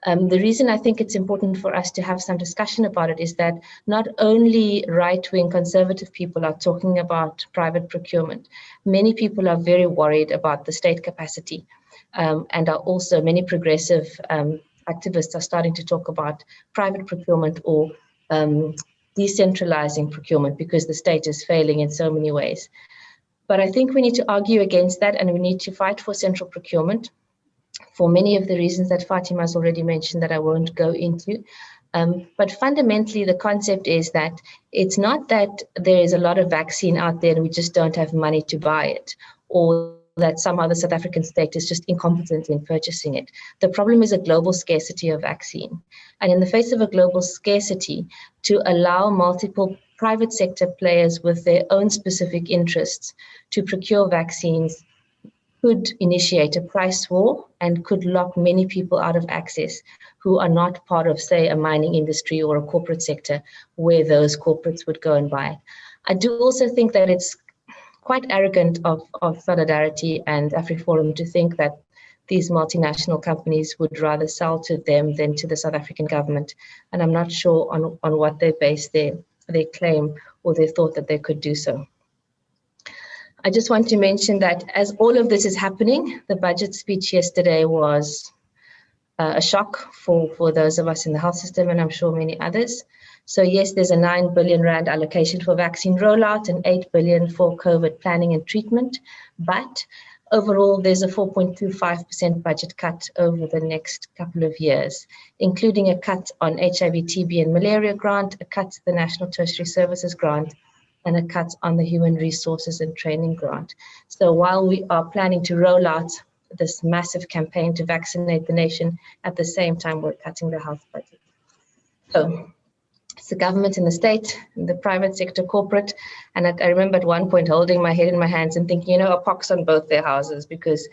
the reason I think it's important for us to have some discussion about it is that not only right-wing conservative people are talking about private procurement, many people are very worried about the state capacity, and are also many progressive activists are starting to talk about private procurement or decentralizing procurement because the state is failing in so many ways. But I think we need to argue against that, and we need to fight for central procurement for many of the reasons that Fatima has already mentioned that I won't go into. But fundamentally, the concept is that it's not that there is a lot of vaccine out there and we just don't have money to buy it, or that somehow the South African state is just incompetent in purchasing it. The problem is a global scarcity of vaccine. And in the face of a global scarcity, to allow multiple private sector players with their own specific interests to procure vaccines could initiate a price war and could lock many people out of access who are not part of, say, a mining industry or a corporate sector where those corporates would go and buy it. I do also think that it's quite arrogant of Solidarity and AfriForum to think that these multinational companies would rather sell to them than to the South African government. And I'm not sure on what they base their claim or their thought that they could do so. I just want to mention that as all of this is happening, the budget speech yesterday was a shock for those of us in the health system, and I'm sure many others. So yes, there's a 9 billion rand allocation for vaccine rollout and 8 billion for COVID planning and treatment. But overall, there's a 4.25% budget cut over the next couple of years, including a cut on HIV, TB and malaria grant, a cut to the National Tertiary Services grant, and a cut on the Human Resources and Training grant. So while we are planning to roll out this massive campaign to vaccinate the nation, at the same time, we're cutting the health budget. So it's the government and the state, and the private sector, corporate. And I remember at one point holding my head in my hands and thinking, a pox on both their houses, because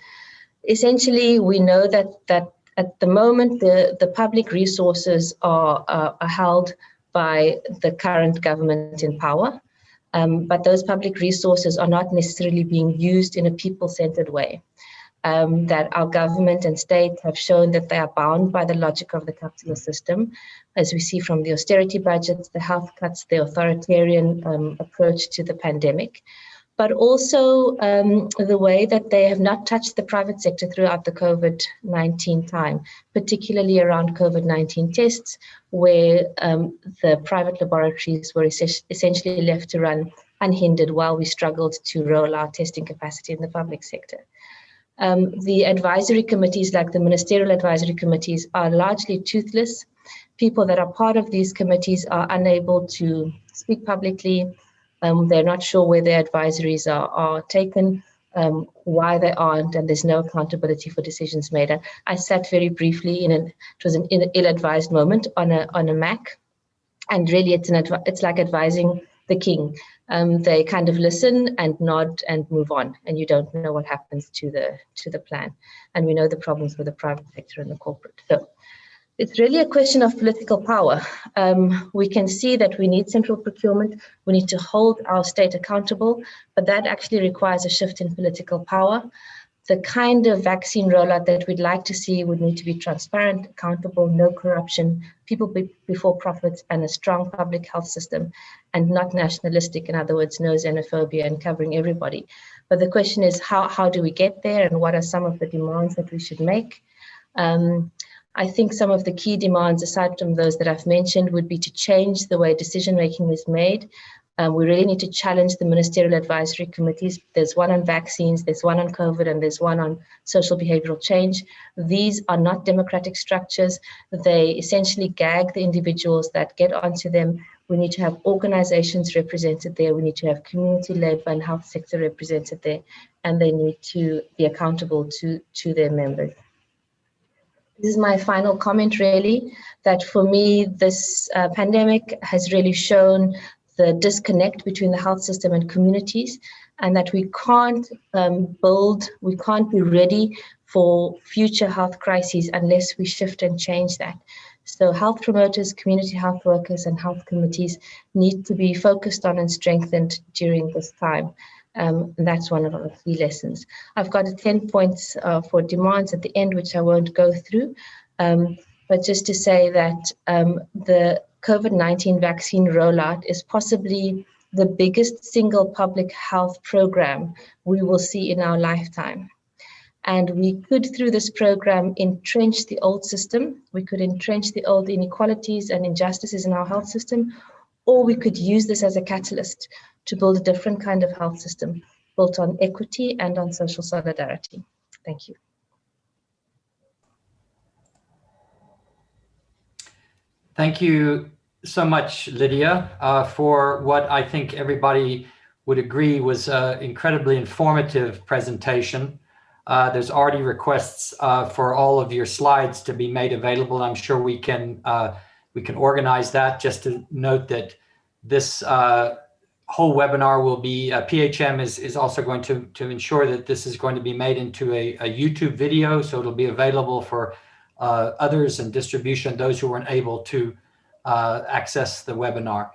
essentially we know that at the moment, the public resources are held by the current government in power. But those public resources are not necessarily being used in a people-centered way. that our government and state have shown that they are bound by the logic of the capitalist system, as we see from the austerity budgets, the health cuts, the authoritarian approach to the pandemic, but also the way that they have not touched the private sector throughout the COVID-19 time, particularly around COVID-19 tests, where the private laboratories were essentially left to run unhindered while we struggled to roll out testing capacity in the public sector. The advisory committees, like the ministerial advisory committees, are largely toothless. People that are part of these committees are unable to speak publicly. They're not sure where their advisories are taken, why they aren't, and there's no accountability for decisions made. I sat very briefly it was an ill-advised moment on a Mac, and really it's like advising the king. They kind of listen and nod and move on, and you don't know what happens to the plan. And we know the problems with the private sector and the corporate. So it's really a question of political power. We can see that we need central procurement. We need to hold our state accountable, but that actually requires a shift in political power. The kind of vaccine rollout that we'd like to see would need to be transparent, accountable, no corruption, people before profits, and a strong public health system, and not nationalistic, in other words, no xenophobia and covering everybody. But the question is, how do we get there, and what are some of the demands that we should make? I think some of the key demands, aside from those that I've mentioned, would be to change the way decision-making is made. We really need to challenge the ministerial advisory committees. There's one on vaccines, there's one on COVID, and there's one on social behavioral change. These are not democratic structures. They essentially gag the individuals that get onto them. We need to have organizations represented there. We need to have community labor and health sector represented there, and they need to be accountable to their members. This is my final comment, really, that for me, this pandemic has really shown the disconnect between the health system and communities, and that we can't we can't be ready for future health crises unless we shift and change that. So health promoters, community health workers, and health committees need to be focused on and strengthened during this time. And that's one of our key lessons. I've got 10 points for demands at the end, which I won't go through, but just to say that the COVID-19 vaccine rollout is possibly the biggest single public health program we will see in our lifetime. And we could, through this program, entrench the old system. We could entrench the old inequalities and injustices in our health system, or we could use this as a catalyst to build a different kind of health system built on equity and on social solidarity. Thank you. Thank you so much, Lydia, for what I think everybody would agree was an incredibly informative presentation. There's already requests for all of your slides to be made available. I'm sure we can organize that. Just to note that this whole webinar will be, PHM is also going to ensure that this is going to be made into a YouTube video, so it'll be available for others and distribution, those who weren't able to access the webinar.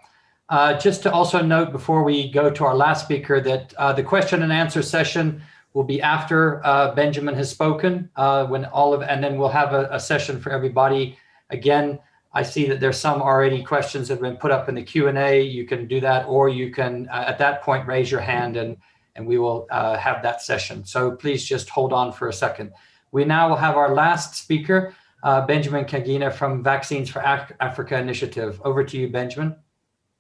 Just to also note before we go to our last speaker that the question and answer session will be after Benjamin has spoken, and then we'll have a session for everybody. Again, I see that there's some already questions that have been put up in the Q&A. You can do that, or you can at that point raise your hand and we will have that session. So please just hold on for a second. We now will have our last speaker, Benjamin Kagina from Vaccines for Africa Initiative. Over to you, Benjamin.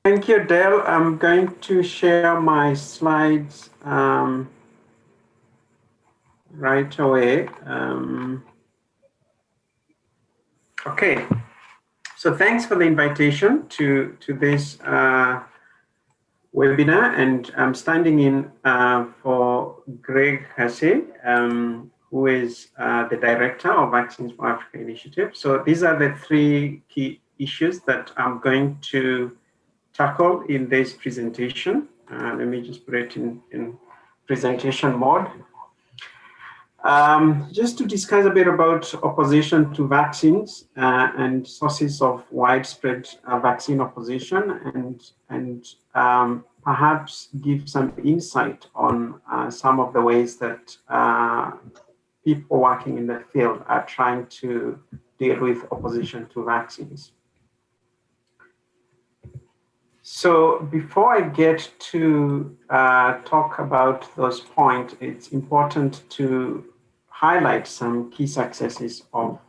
Thank you, Dale. I'm going to share my slides right away. Okay, so thanks for the invitation to this webinar, and I'm standing in for Greg Hasse, who is the director of Vaccines for Africa Initiative. So these are the three key issues that I'm going to tackle in this presentation. Let me just put it in presentation mode. Just to discuss a bit about opposition to vaccines and sources of widespread vaccine opposition, and perhaps give some insight on some of the ways that people working in the field are trying to deal with opposition to vaccines. So before I get to talk about those points, it's important to highlight some key successes of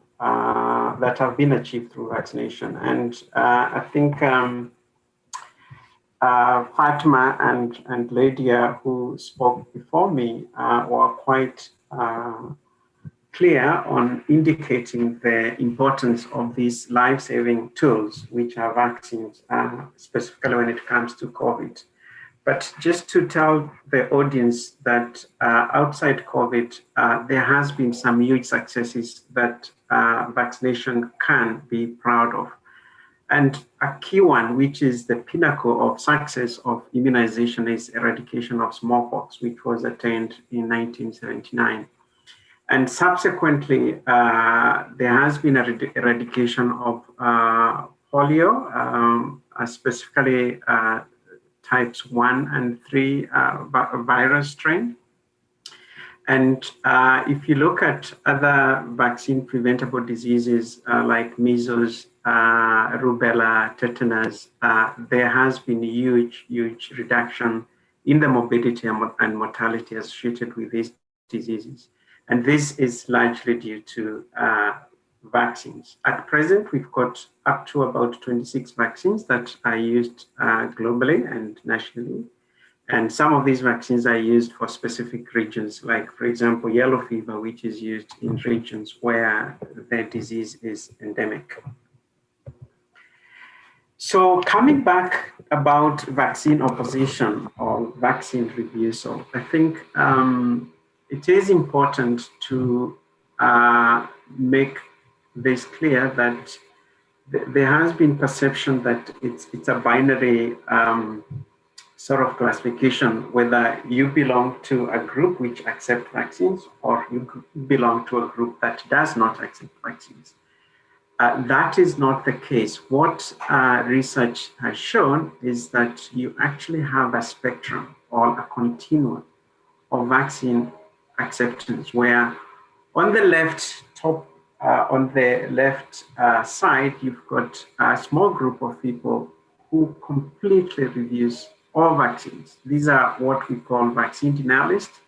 that have been achieved through vaccination. And I think Fatima and Lydia, who spoke before me, were quite clear on indicating the importance of these life-saving tools, which are vaccines, specifically when it comes to COVID. But just to tell the audience that outside COVID, there has been some huge successes that vaccination can be proud of. And a key one, which is the pinnacle of success of immunization, is eradication of smallpox, which was attained in 1979. And subsequently, there has been eradication of polio, specifically types 1 and 3 virus strain. And if you look at other vaccine preventable diseases like measles, rubella, tetanus, there has been a huge reduction in the morbidity and mortality associated with these diseases. And this is largely due to vaccines. At present, we've got up to about 26 vaccines that are used globally and nationally. And some of these vaccines are used for specific regions, like, for example, yellow fever, which is used in regions where the disease is endemic. So coming back about vaccine opposition or vaccine refusal, I think it is important to make this clear that there has been perception that it's a binary sort of classification, whether you belong to a group which accepts vaccines or you belong to a group that does not accept vaccines. That is not the case. What research has shown is that you actually have a spectrum or a continuum of vaccine acceptance, where on the left side, you've got a small group of people who completely refuse all vaccines. These are what we call vaccine denialists,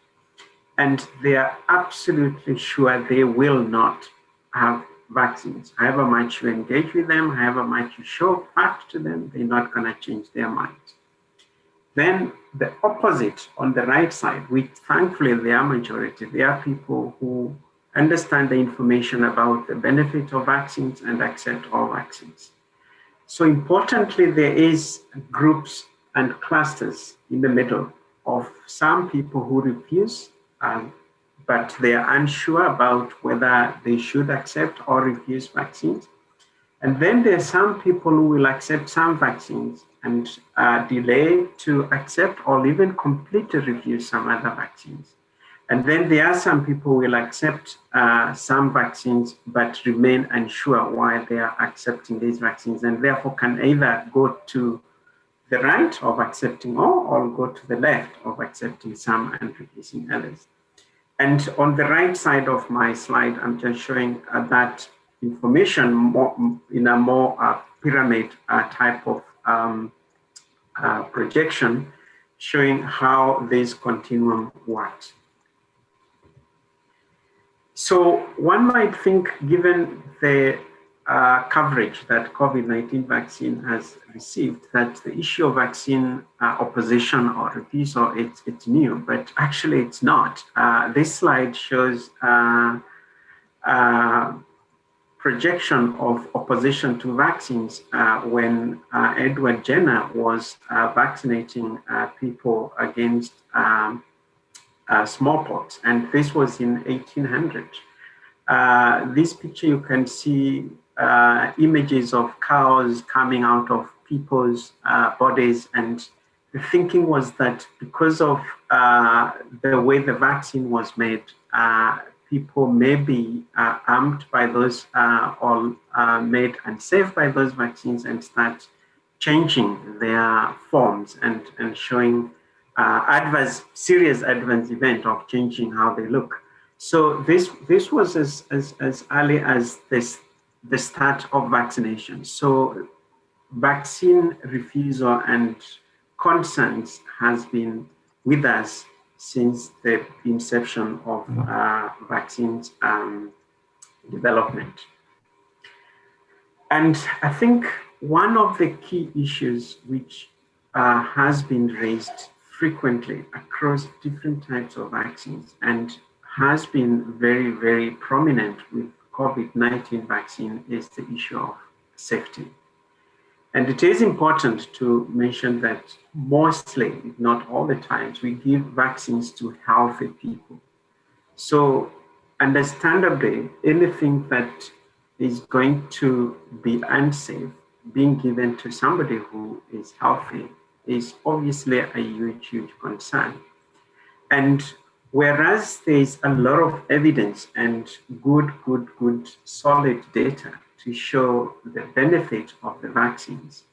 and they are absolutely sure they will not have vaccines. However much you engage with them, however much you show facts to them, they're not going to change their minds. Then the opposite on the right side, which thankfully they are majority, they are people who understand the information about the benefit of vaccines and accept all vaccines. So importantly, there is groups and clusters in the middle of some people who refuse, but they are unsure about whether they should accept or refuse vaccines. And then there are some people who will accept some vaccines and delay to accept or even completely refuse some other vaccines. And then there are some people who will accept some vaccines but remain unsure why they are accepting these vaccines, and therefore can either go to the right of accepting all or go to the left of accepting some and refusing others. And on the right side of my slide, I'm just showing that information more, in a more pyramid type of projection, showing how this continuum works. So one might think, given the coverage that COVID-19 vaccine has received, that the issue of vaccine opposition or refusal, it's new, but actually it's not. This slide shows projection of opposition to vaccines when Edward Jenner was vaccinating people against smallpox, and this was in 1800. This picture, you can see images of cows coming out of people's bodies, and the thinking was that because of the way the vaccine was made, people may be armed by those or made unsafe by those vaccines and start changing their forms and showing serious adverse event of changing how they look. So this was as early as the start of vaccination. So vaccine refusal and concerns has been with us since the inception of vaccines development. And I think one of the key issues which has been raised frequently across different types of vaccines and has been very, very prominent with COVID-19 vaccine is the issue of safety. And it is important to mention that mostly, if not all the times, we give vaccines to healthy people. So understandably, anything that is going to be unsafe being given to somebody who is healthy is obviously a huge, huge concern. And whereas there is a lot of evidence and good solid data to show the benefit of the vaccines,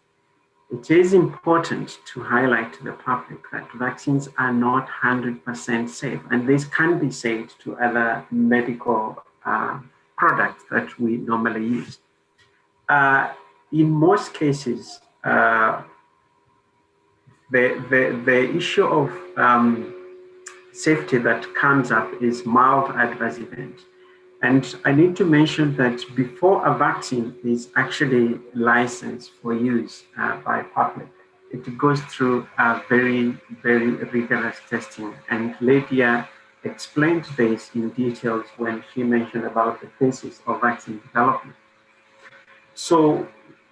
it is important to highlight to the public that vaccines are not 100% safe, and this can be said to other medical products that we normally use. In most cases, the issue of safety that comes up is mild adverse event. And I need to mention that before a vaccine is actually licensed for use by public, it goes through a very, very rigorous testing. And Lydia explained this in details when she mentioned about the phases of vaccine development. So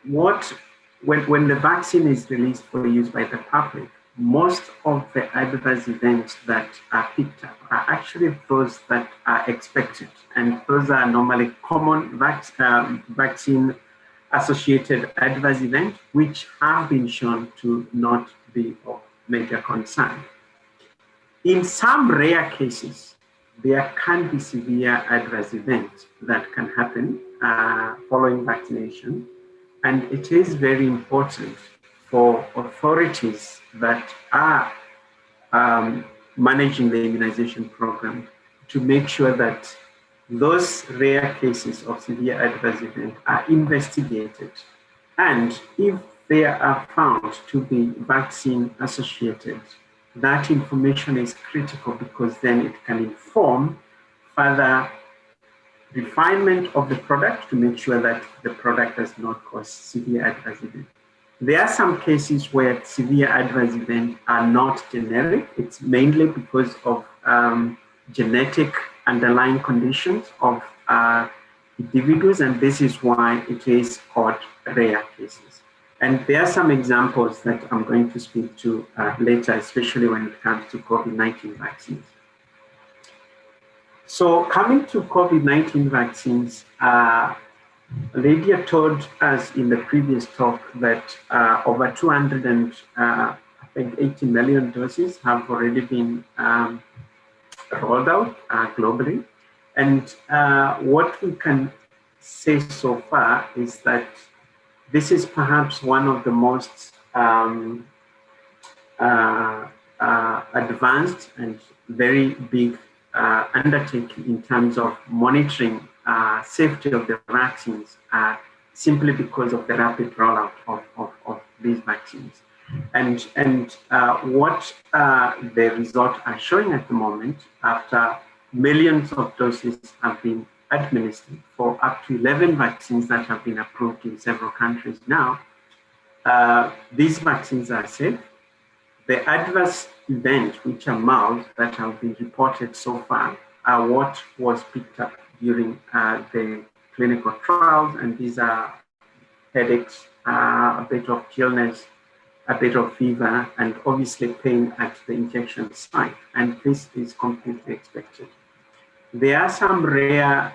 when the vaccine is released for use by the public, most of the adverse events that are picked up are actually those that are expected. And those are normally common vaccine-associated adverse events, which have been shown to not be of major concern. In some rare cases, there can be severe adverse events that can happen following vaccination. And it is very important for authorities that are managing the immunization program to make sure that those rare cases of severe adverse events are investigated. And if they are found to be vaccine associated, that information is critical because then it can inform further refinement of the product to make sure that the product does not cause severe adverse events. There are some cases where severe adverse events are not generic. It's mainly because of genetic underlying conditions of individuals, and this is why it is called rare cases. And there are some examples that I'm going to speak to later, especially when it comes to COVID-19 vaccines. So coming to COVID-19 vaccines, Lydia told us in the previous talk that over 280 million doses have already been rolled out globally. And what we can say so far is that this is perhaps one of the most advanced and very big undertaking in terms of monitoring safety of the vaccines simply because of the rapid rollout of these vaccines. And what the results are showing at the moment, after millions of doses have been administered for up to 11 vaccines that have been approved in several countries now, these vaccines are safe. The adverse events, which are mild, that have been reported so far, are what was picked up during the clinical trials, and these are headaches, a bit of chillness, a bit of fever, and obviously pain at the injection site, and this is completely expected. There are some rare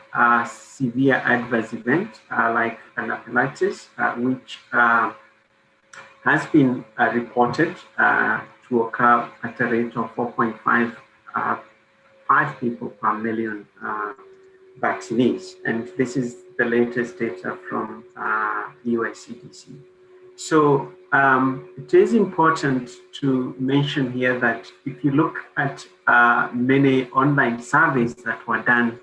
severe adverse events like anaphylaxis, which has been reported to occur at a rate of 4.5 people per million vaccinees. And this is the latest data from US CDC. So it is important to mention here that if you look at many online surveys that were done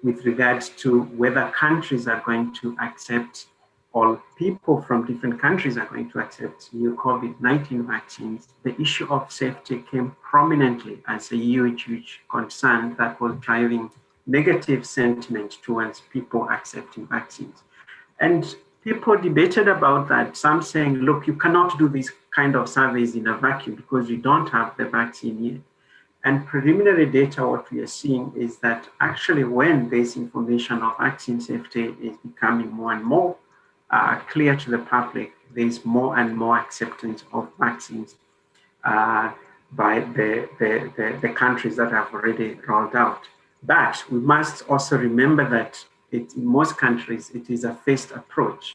with regards to whether countries are going to accept, or people from different countries are going to accept new COVID-19 vaccines, the issue of safety came prominently as a huge, huge concern that was driving negative sentiment towards people accepting vaccines. And people debated about that, some saying, look, you cannot do these kind of surveys in a vacuum because you don't have the vaccine yet. And preliminary data, what we are seeing is that actually when this information of vaccine safety is becoming more and more clear to the public, there's more and more acceptance of vaccines by the countries that have already rolled out. But we must also remember that in most countries, it is a phased approach.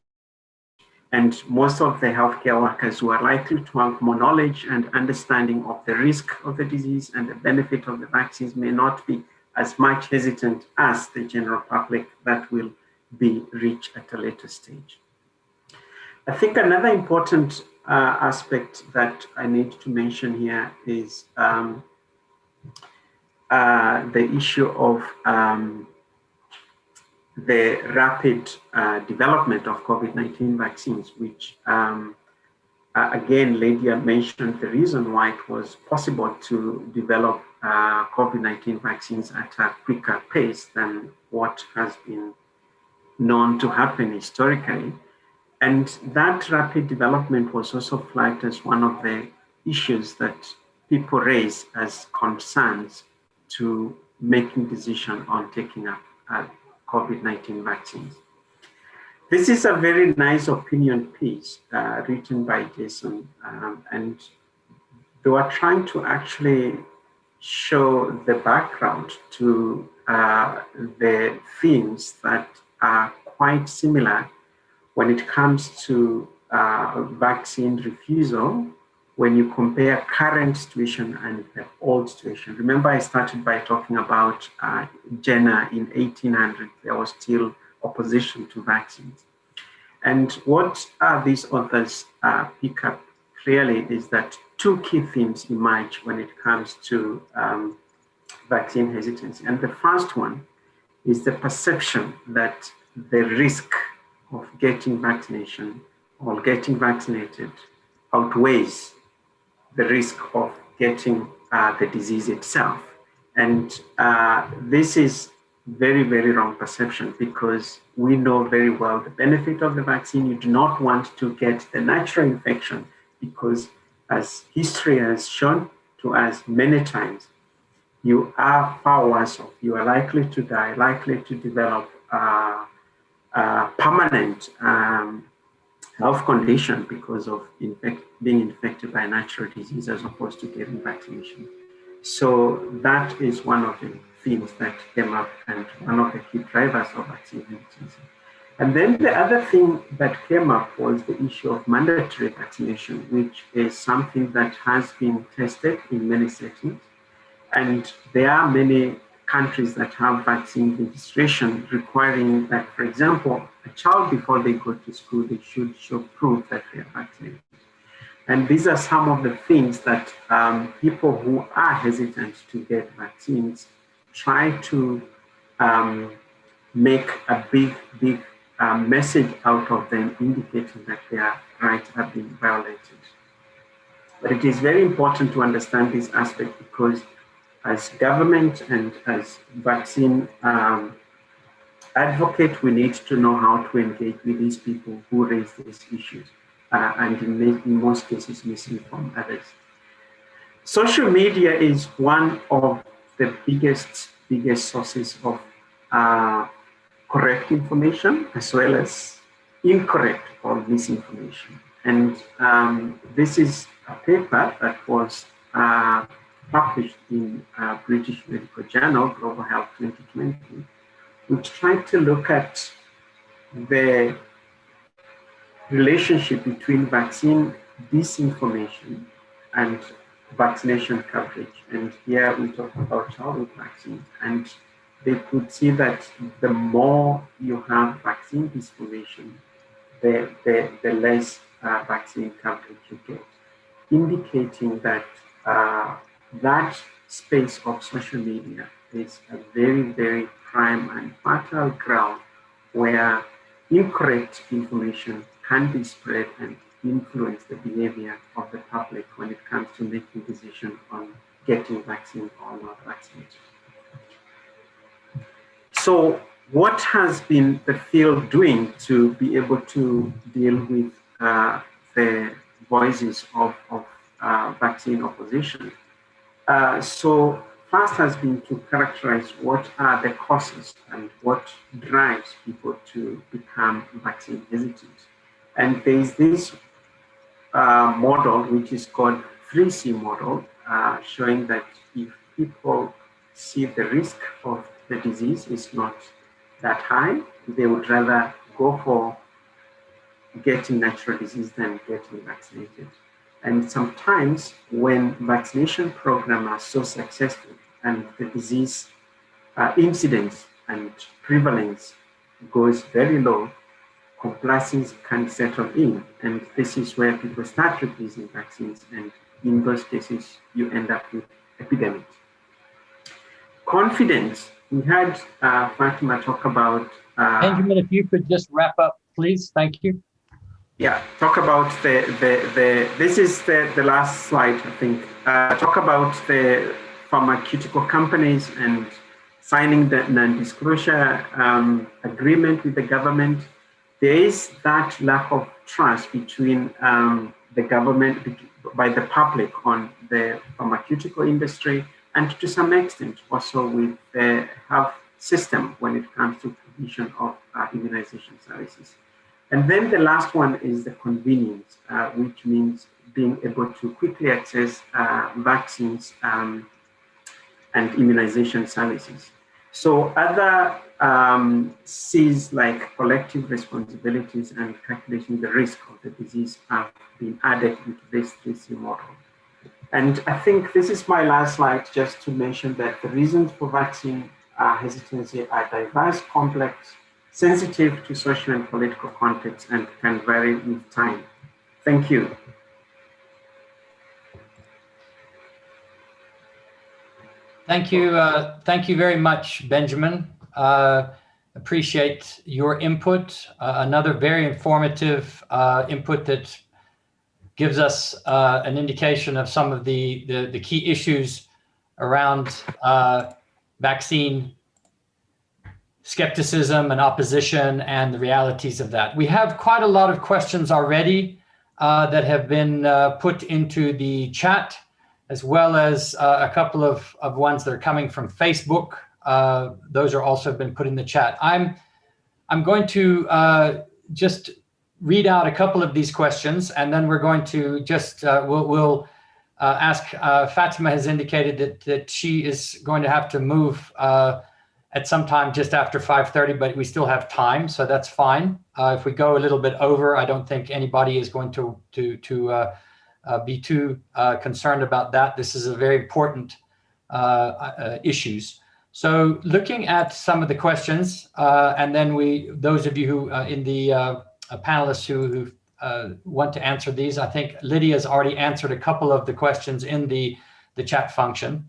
And most of the healthcare workers who are likely to have more knowledge and understanding of the risk of the disease and the benefit of the vaccines may not be as much hesitant as the general public that will be reached at a later stage. I think another important aspect that I need to mention here is the issue of the rapid development of COVID-19 vaccines, which again, Lydia mentioned the reason why it was possible to develop COVID-19 vaccines at a quicker pace than what has been known to happen historically. And that rapid development was also flagged as one of the issues that people raise as concerns to making decision on taking up COVID-19 vaccines. This is a very nice opinion piece written by Jason, and they were trying to actually show the background to the themes that are quite similar when it comes to vaccine refusal, when you compare current situation and the old situation. Remember, I started by talking about Jenner in 1800, there was still opposition to vaccines. And what these authors pick up clearly is that two key themes emerge when it comes to vaccine hesitancy. And the first one is the perception that the risk of getting vaccination or getting vaccinated outweighs the risk of getting the disease itself. And this is very, very wrong perception, because we know very well the benefit of the vaccine. You do not want to get the natural infection because, as history has shown to us many times, you are far worse off. You are likely to die, likely to develop permanent health condition because of being infected by a natural disease as opposed to getting vaccination. So that is one of the themes that came up and one of the key drivers of vaccine hesitancy. And then the other thing that came up was the issue of mandatory vaccination, which is something that has been tested in many settings. And there are many countries that have vaccine registration requiring that, for example, a child before they go to school, they should show proof that they are vaccinated. And these are some of the things that people who are hesitant to get vaccines try to make a big message out of them, indicating that their rights have been violated. But it is very important to understand this aspect, because as government and as vaccine advocate, we need to know how to engage with these people who raise these issues and in most cases misinform others. Social media is one of the biggest sources of correct information as well as incorrect or misinformation. And this is a paper that was published in British Medical Journal, Global Health 2020, which tried to look at the relationship between vaccine disinformation and vaccination coverage. And here we talk about childhood vaccines. And they could see that the more you have vaccine disinformation, the less vaccine coverage you get, indicating that that space of social media is a very, very prime and fertile ground where incorrect information can be spread and influence the behavior of the public when it comes to making decisions on getting vaccine or not vaccinated. So what has been the field doing to be able to deal with the voices of vaccine opposition? So first has been to characterize what are the causes and what drives people to become vaccine hesitant. And there is this model, which is called 3C model, showing that if people see the risk of the disease is not that high, they would rather go for getting natural disease than getting vaccinated. And sometimes when vaccination programs are so successful and the disease incidence and prevalence goes very low, complacency can settle in. And this is where people start refusing vaccines. And in those cases, you end up with epidemics. Confidence. We had Fatima talk about... Benjamin, if you could just wrap up, please. Thank you. Yeah, talk about this is the last slide, I think. Talk about the pharmaceutical companies and signing the non-disclosure agreement with the government. There is that lack of trust between the government, by the public on the pharmaceutical industry, and to some extent also with the health system when it comes to provision of immunization services. And then the last one is the convenience, which means being able to quickly access vaccines and immunization services. So other C's like collective responsibilities and calculating the risk of the disease have been added into this 3C model. And I think this is my last slide, just to mention that the reasons for vaccine hesitancy are diverse, complex, sensitive to social and political context, and can vary with time. Thank you. Thank you. Thank you very much, Benjamin. Appreciate your input. Another very informative input that gives us an indication of some of the key issues around vaccine skepticism and opposition and the realities of that. We have quite a lot of questions already that have been put into the chat, as well as a couple of ones that are coming from Facebook. Those are also been put in the chat. I'm going to just read out a couple of these questions, and then we're going to just, we'll ask, Fatima has indicated that she is going to have to move at some time just after 5:30, but we still have time, so that's fine. If we go a little bit over, I don't think anybody is going to be too concerned about that. This is a very important issues. So looking at some of the questions, and then those of you who in the panelists who want to answer these, I think Lydia's already answered a couple of the questions in the chat function.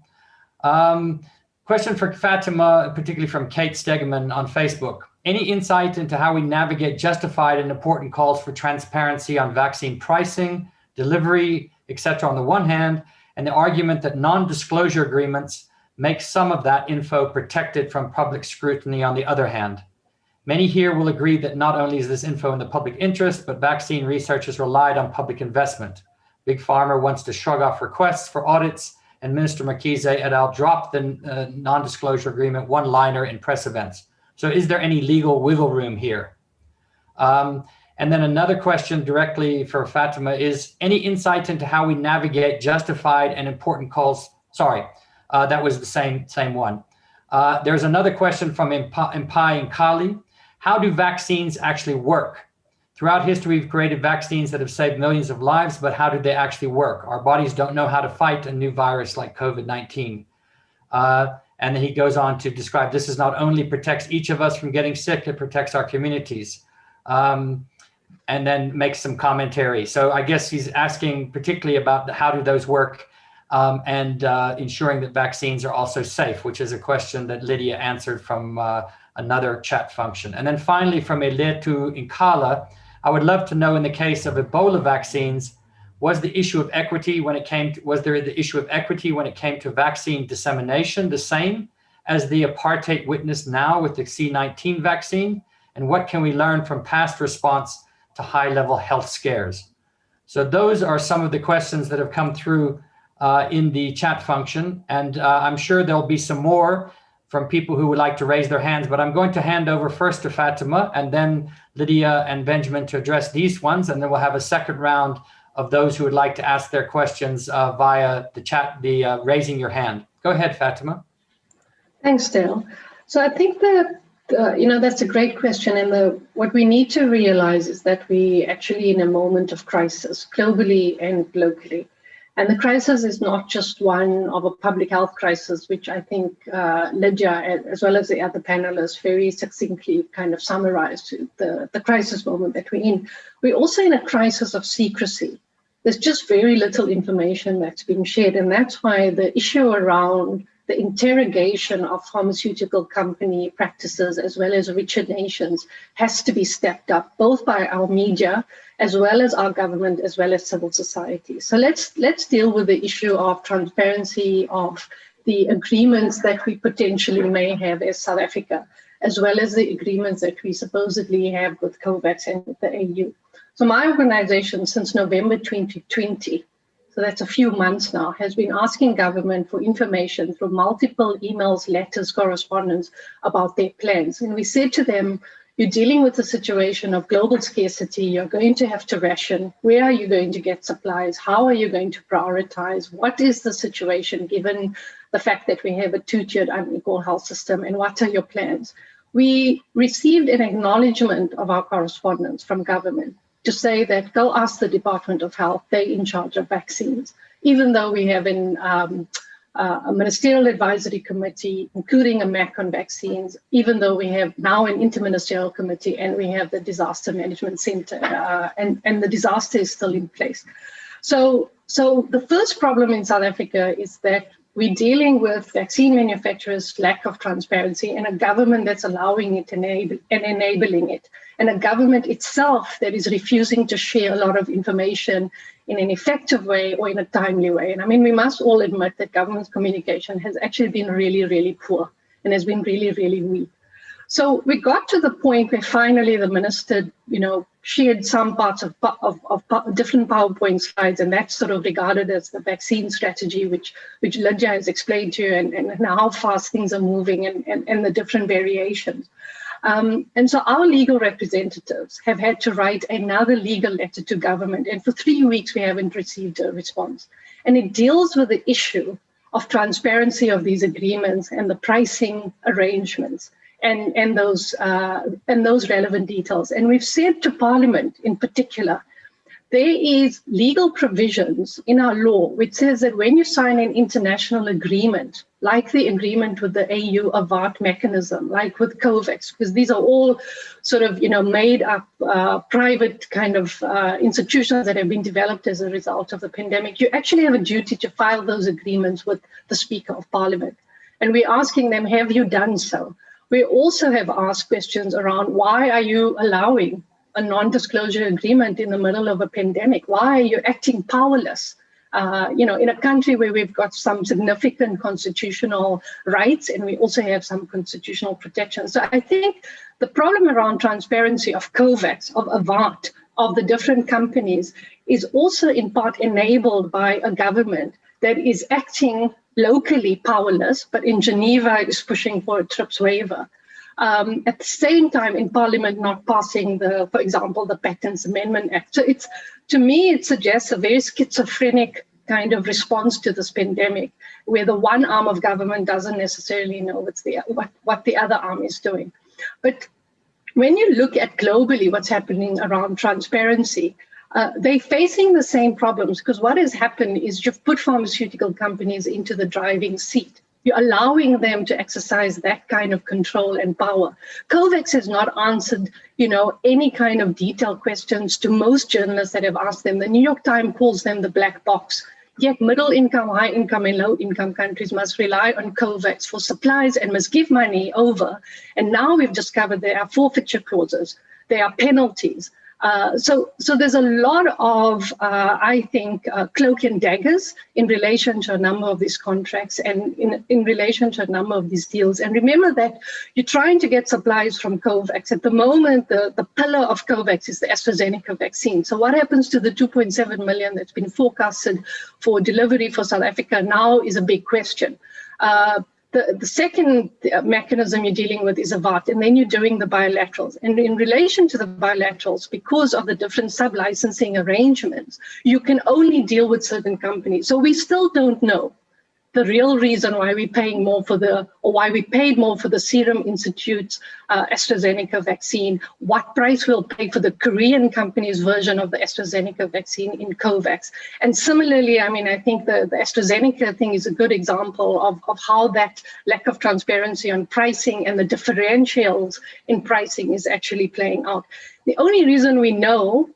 Question for Fatima, particularly from Kate Stegeman on Facebook. Any insight into how we navigate justified and important calls for transparency on vaccine pricing, delivery, etc. on the one hand, and the argument that non-disclosure agreements make some of that info protected from public scrutiny on the other hand? Many here will agree that not only is this info in the public interest, but vaccine research has relied on public investment. Big Pharma wants to shrug off requests for audits, and Minister Marquise et al. Dropped the non-disclosure agreement one-liner in press events. So is there any legal wiggle room here? And then another question directly for Fatima is, any insight into how we navigate justified and important calls? Sorry, that was the same one. There's another question from Impai and Kali. How do vaccines actually work? Throughout history, we've created vaccines that have saved millions of lives, but how do they actually work? Our bodies don't know how to fight a new virus like COVID-19. And then he goes on to describe this is not only protects each of us from getting sick, it protects our communities. and then make some commentary. So I guess he's asking particularly about how do those work and ensuring that vaccines are also safe, which is a question that Lydia answered from another chat function. And then finally from Eletu Inkala, I would love to know, in the case of Ebola vaccines, was the issue of equity when it came to, was there the issue of equity when it came to vaccine dissemination the same as the apartheid witnessed now with the C-19 vaccine? And what can we learn from past response to high-level health scares? So those are some of the questions that have come through in the chat function. And I'm sure there'll be some more from people who would like to raise their hands, but I'm going to hand over first to Fatima and then Lydia and Benjamin to address these ones. And then we'll have a second round of those who would like to ask their questions via the chat, raising your hand. Go ahead, Fatima. Thanks, Dale. So I think that, that's a great question. And what we need to realize is that we actually in a moment of crisis, globally and locally. And the crisis is not just one of a public health crisis, which I think Lydia, as well as the other panelists, very succinctly kind of summarized the crisis moment that we're in. We're also in a crisis of secrecy. There's just very little information that's being shared. And that's why the issue around the interrogation of pharmaceutical company practices as well as richer nations has to be stepped up, both by our media, as well as our government, as well as civil society. So let's deal with the issue of transparency of the agreements that we potentially may have as South Africa, as well as the agreements that we supposedly have with COVAX and with the AU. So my organization, since November 2020, so that's a few months now, has been asking government for information through multiple emails, letters, correspondence about their plans. And we said to them, you're dealing with a situation of global scarcity. You're going to have to ration. Where are you going to get supplies? How are you going to prioritize? What is the situation given the fact that we have a two-tiered unequal health system? And what are your plans? We received an acknowledgement of our correspondence from government to say that go ask the Department of Health, they're in charge of vaccines, even though we have a ministerial advisory committee, including a MAC on vaccines, even though we have now an interministerial committee and we have the disaster management center and the disaster is still in place. So the first problem in South Africa is that we're dealing with vaccine manufacturers' lack of transparency and a government that's allowing it and enabling it, and a government itself that is refusing to share a lot of information in an effective way or in a timely way. And I mean, we must all admit that government's communication has actually been really, really poor and has been really, really weak. So we got to the point where finally the minister, shared some parts of different PowerPoint slides, and that's sort of regarded as the vaccine strategy, which Lydia has explained to you, and how fast things are moving and the different variations. And so our legal representatives have had to write another legal letter to government, and for 3 weeks we haven't received a response. And it deals with the issue of transparency of these agreements and the pricing arrangements and those relevant details. And we've said to Parliament in particular, there is legal provisions in our law which says that when you sign an international agreement, like the agreement with the AU AVAT mechanism, like with COVAX, because these are all sort of, made up private kind of institutions that have been developed as a result of the pandemic, you actually have a duty to file those agreements with the Speaker of Parliament. And we're asking them, have you done so? We also have asked questions around why are you allowing a non-disclosure agreement in the middle of a pandemic? Why are you acting powerless? In a country where we've got some significant constitutional rights and we also have some constitutional protections. So I think the problem around transparency of COVAX, of AVAT, of the different companies is also in part enabled by a government that is acting locally powerless, but in Geneva is pushing for a TRIPS waiver. At the same time, in Parliament not passing for example, the Patents Amendment Act. So to me, it suggests a very schizophrenic kind of response to this pandemic, where the one arm of government doesn't necessarily know what the other arm is doing. But when you look at globally what's happening around transparency, they're facing the same problems, because what has happened is you've put pharmaceutical companies into the driving seat. You're allowing them to exercise that kind of control and power. COVAX has not answered, any kind of detailed questions to most journalists that have asked them. The New York Times calls them the black box. Yet middle income, high income, and low income countries must rely on COVAX for supplies and must give money over. And now we've discovered there are forfeiture clauses, there are penalties. So there's a lot of, I think, cloak and daggers in relation to a number of these contracts and in relation to a number of these deals. And remember that you're trying to get supplies from COVAX. At the moment, the pillar of COVAX is the AstraZeneca vaccine. So what happens to the 2.7 million that's been forecasted for delivery for South Africa now is a big question. The second mechanism you're dealing with is a VAT, and then you're doing the bilaterals. And in relation to the bilaterals, because of the different sub-licensing arrangements, you can only deal with certain companies. So we still don't know the real reason why we're paying more why we paid more for the Serum Institute's AstraZeneca vaccine, what price we'll pay for the Korean company's version of the AstraZeneca vaccine in COVAX. And similarly, I think the AstraZeneca thing is a good example of how that lack of transparency on pricing and the differentials in pricing is actually playing out. The only reason we know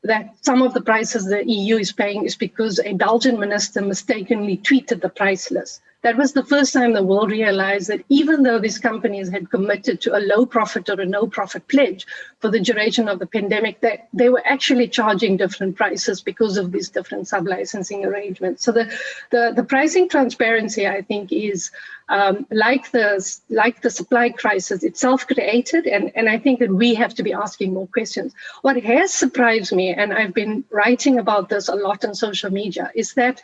that some of the prices the EU is paying is because a Belgian minister mistakenly tweeted the price list. That was the first time the world realized that even though these companies had committed to a low profit or a no profit pledge for the duration of the pandemic, that they were actually charging different prices because of these different sub-licensing arrangements. So the pricing transparency, I think, is like the supply crisis, it's self-created, and I think that we have to be asking more questions. What has surprised me, and I've been writing about this a lot on social media, is that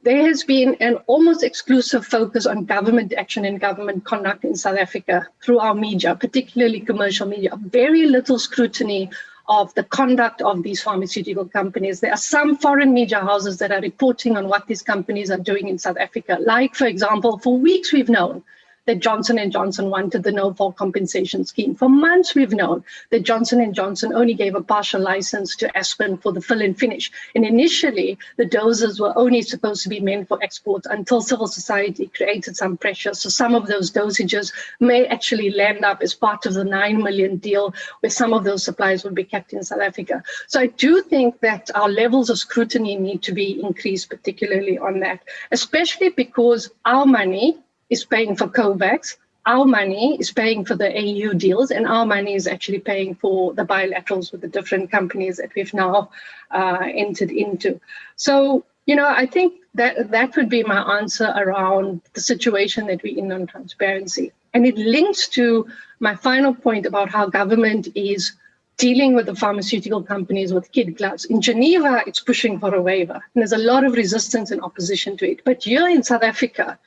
there has been an almost exclusive focus on government action and government conduct in South Africa through our media, particularly commercial media. Very little scrutiny of the conduct of these pharmaceutical companies. There are some foreign media houses that are reporting on what these companies are doing in South Africa. Like, for example, for weeks we've known that Johnson & Johnson wanted the no-fault compensation scheme. For months, we've known that Johnson & Johnson only gave a partial license to Aspen for the fill and finish. And initially, the doses were only supposed to be meant for export until civil society created some pressure. So some of those dosages may actually land up as part of the 9 million deal, where some of those supplies will be kept in South Africa. So I do think that our levels of scrutiny need to be increased, particularly on that, especially because our money is paying for COVAX, our money is paying for the AU deals, and our money is actually paying for the bilaterals with the different companies that we've now entered into. So, I think that would be my answer around the situation that we're in on transparency. And it links to my final point about how government is dealing with the pharmaceutical companies with kid gloves. In Geneva, it's pushing for a waiver, and there's a lot of resistance and opposition to it. But here in South Africa,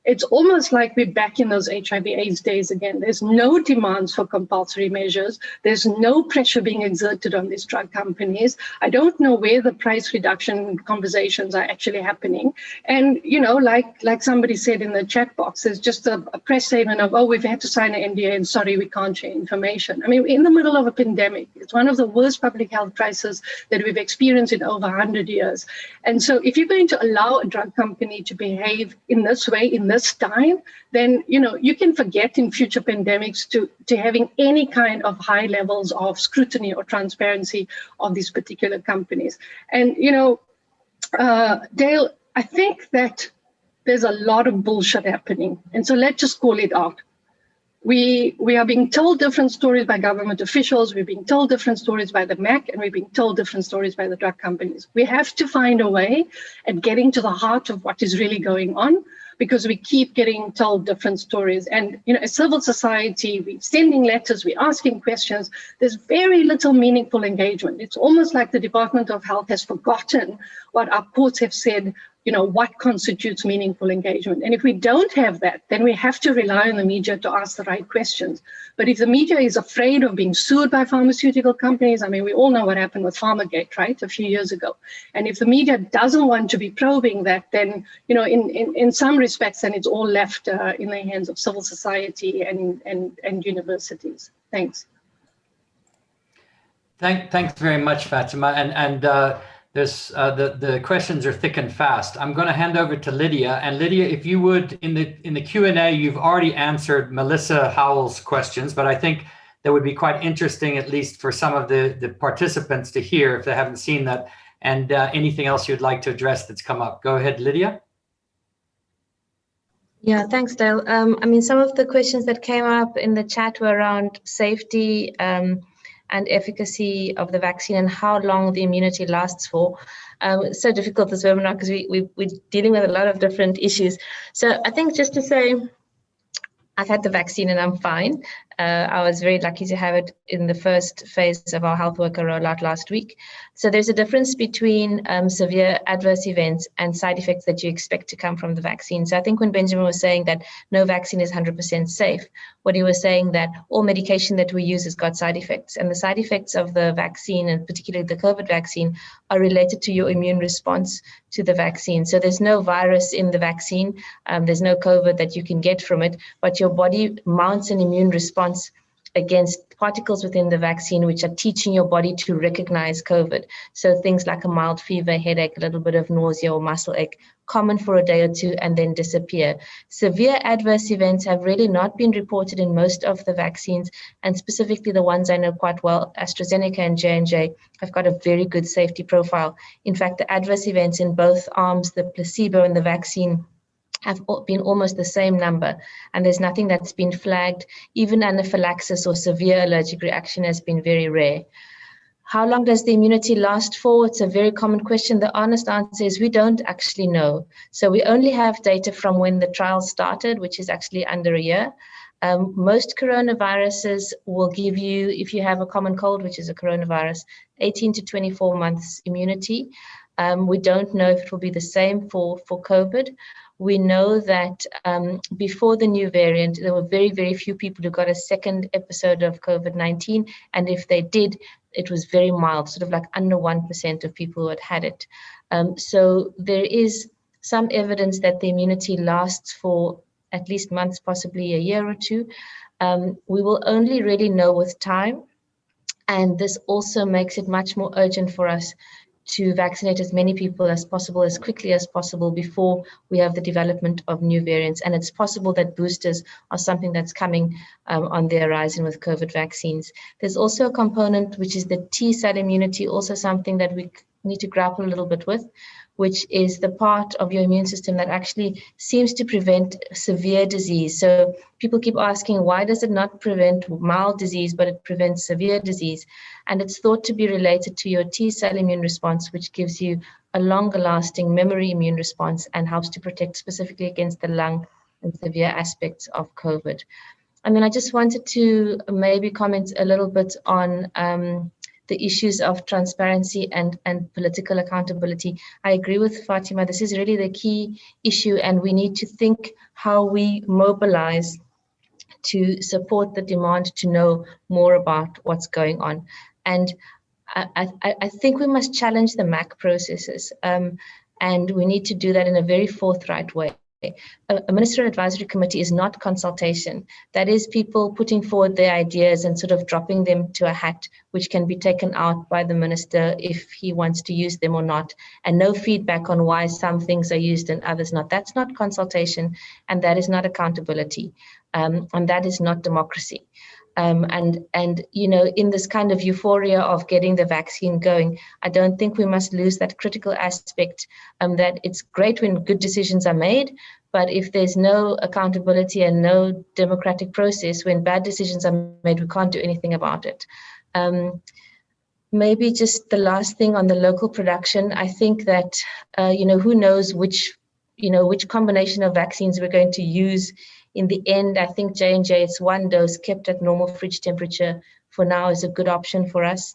it's almost like we're back in those HIV/AIDS days again. There's no demands for compulsory measures. There's no pressure being exerted on these drug companies. I don't know where the price reduction conversations are actually happening. And, like somebody said in the chat box, there's just a press statement of, we've had to sign an NDA and sorry, we can't share information. We're in the middle of a pandemic. It's one of the worst public health crises that we've experienced in over 100 years. And so if you're going to allow a drug company to behave in this way, in this time, then you can forget in future pandemics to having any kind of high levels of scrutiny or transparency of these particular companies. And Dale, I think that there's a lot of bullshit happening, and so let's just call it out. We are being told different stories by government officials, we're being told different stories by the MAC, and we're being told different stories by the drug companies. We have to find a way at getting to the heart of what is really going on, because we keep getting told different stories. And, as civil society, we're sending letters, we're asking questions. There's very little meaningful engagement. It's almost like the Department of Health has forgotten what our courts have said, what constitutes meaningful engagement. And if we don't have that, then we have to rely on the media to ask the right questions. But if the media is afraid of being sued by pharmaceutical companies, we all know what happened with Pharmagate, right, a few years ago. And if the media doesn't want to be probing that, then, in some respects, then it's all left in the hands of civil society and universities. Thanks. Thanks very much, Fatima. And the questions are thick and fast. I'm going to hand over to Lydia. And Lydia, if you would, in the Q&A, you've already answered Melissa Howell's questions, but I think that would be quite interesting, at least for some of the participants to hear if they haven't seen that, and anything else you'd like to address that's come up. Go ahead, Lydia. Yeah, thanks, Dale. I mean, some of the questions that came up in the chat were around safety and efficacy of the vaccine and how long the immunity lasts for. It's so difficult this webinar because we're dealing with a lot of different issues. So I think just to say, I've had the vaccine and I'm fine. I was very lucky to have it in the first phase of our health worker rollout last week. So there's a difference between severe adverse events and side effects that you expect to come from the vaccine. So I think when Benjamin was saying that no vaccine is 100% safe, what he was saying that all medication that we use has got side effects, and the side effects of the vaccine, and particularly the COVID vaccine, are related to your immune response to the vaccine. So there's no virus in the vaccine, there's no COVID that you can get from it, but your body mounts an immune response against particles within the vaccine, which are teaching your body to recognize COVID. So things like a mild fever, headache, a little bit of nausea or muscle ache, common for a day or two and then disappear. Severe adverse events have really not been reported in most of the vaccines, and specifically the ones I know quite well, AstraZeneca and J&J, have got a very good safety profile. In fact, the adverse events in both arms, the placebo and the vaccine, have been almost the same number, and there's nothing that's been flagged. Even anaphylaxis or severe allergic reaction has been very rare. How long does the immunity last for? It's a very common question. The honest answer is we don't actually know. So we only have data from when the trial started, which is actually under a year. Most coronaviruses will give you, if you have a common cold, which is a coronavirus, 18 to 24 months immunity. We don't know if it will be the same for COVID. We know that before the new variant, there were very, very few people who got a second episode of COVID-19. And if they did, it was very mild, sort of like under 1% of people who had it. So there is some evidence that the immunity lasts for at least months, possibly a year or two. We will only really know with time. And this also makes it much more urgent for us to vaccinate as many people as possible, as quickly as possible, before we have the development of new variants. And it's possible that boosters are something that's coming on the horizon with COVID vaccines. There's also a component, which is the T-cell immunity, also something that we need to grapple a little bit with, which is the part of your immune system that actually seems to prevent severe disease. So people keep asking, why does it not prevent mild disease, but it prevents severe disease? And it's thought to be related to your T-cell immune response, which gives you a longer lasting memory immune response and helps to protect specifically against the lung and severe aspects of COVID. And then I just wanted to maybe comment a little bit on the issues of transparency and political accountability. I agree with Fatima, this is really the key issue, and we need to think how we mobilize to support the demand to know more about what's going on. And I think we must challenge the MAC processes, and we need to do that in a very forthright way. A ministerial advisory committee is not consultation. That is people putting forward their ideas and sort of dropping them to a hat, which can be taken out by the minister if he wants to use them or not, and no feedback on why some things are used and others not. That's not consultation, and that is not accountability, and that is not democracy. And you know, in this kind of euphoria of getting the vaccine going, I don't think we must lose that critical aspect, that it's great when good decisions are made, but if there's no accountability and no democratic process, when bad decisions are made, we can't do anything about it. Maybe just the last thing on the local production, I think that, you know, who knows which combination of vaccines we're going to use. In the end, I think J&J, it's one dose kept at normal fridge temperature for now is a good option for us.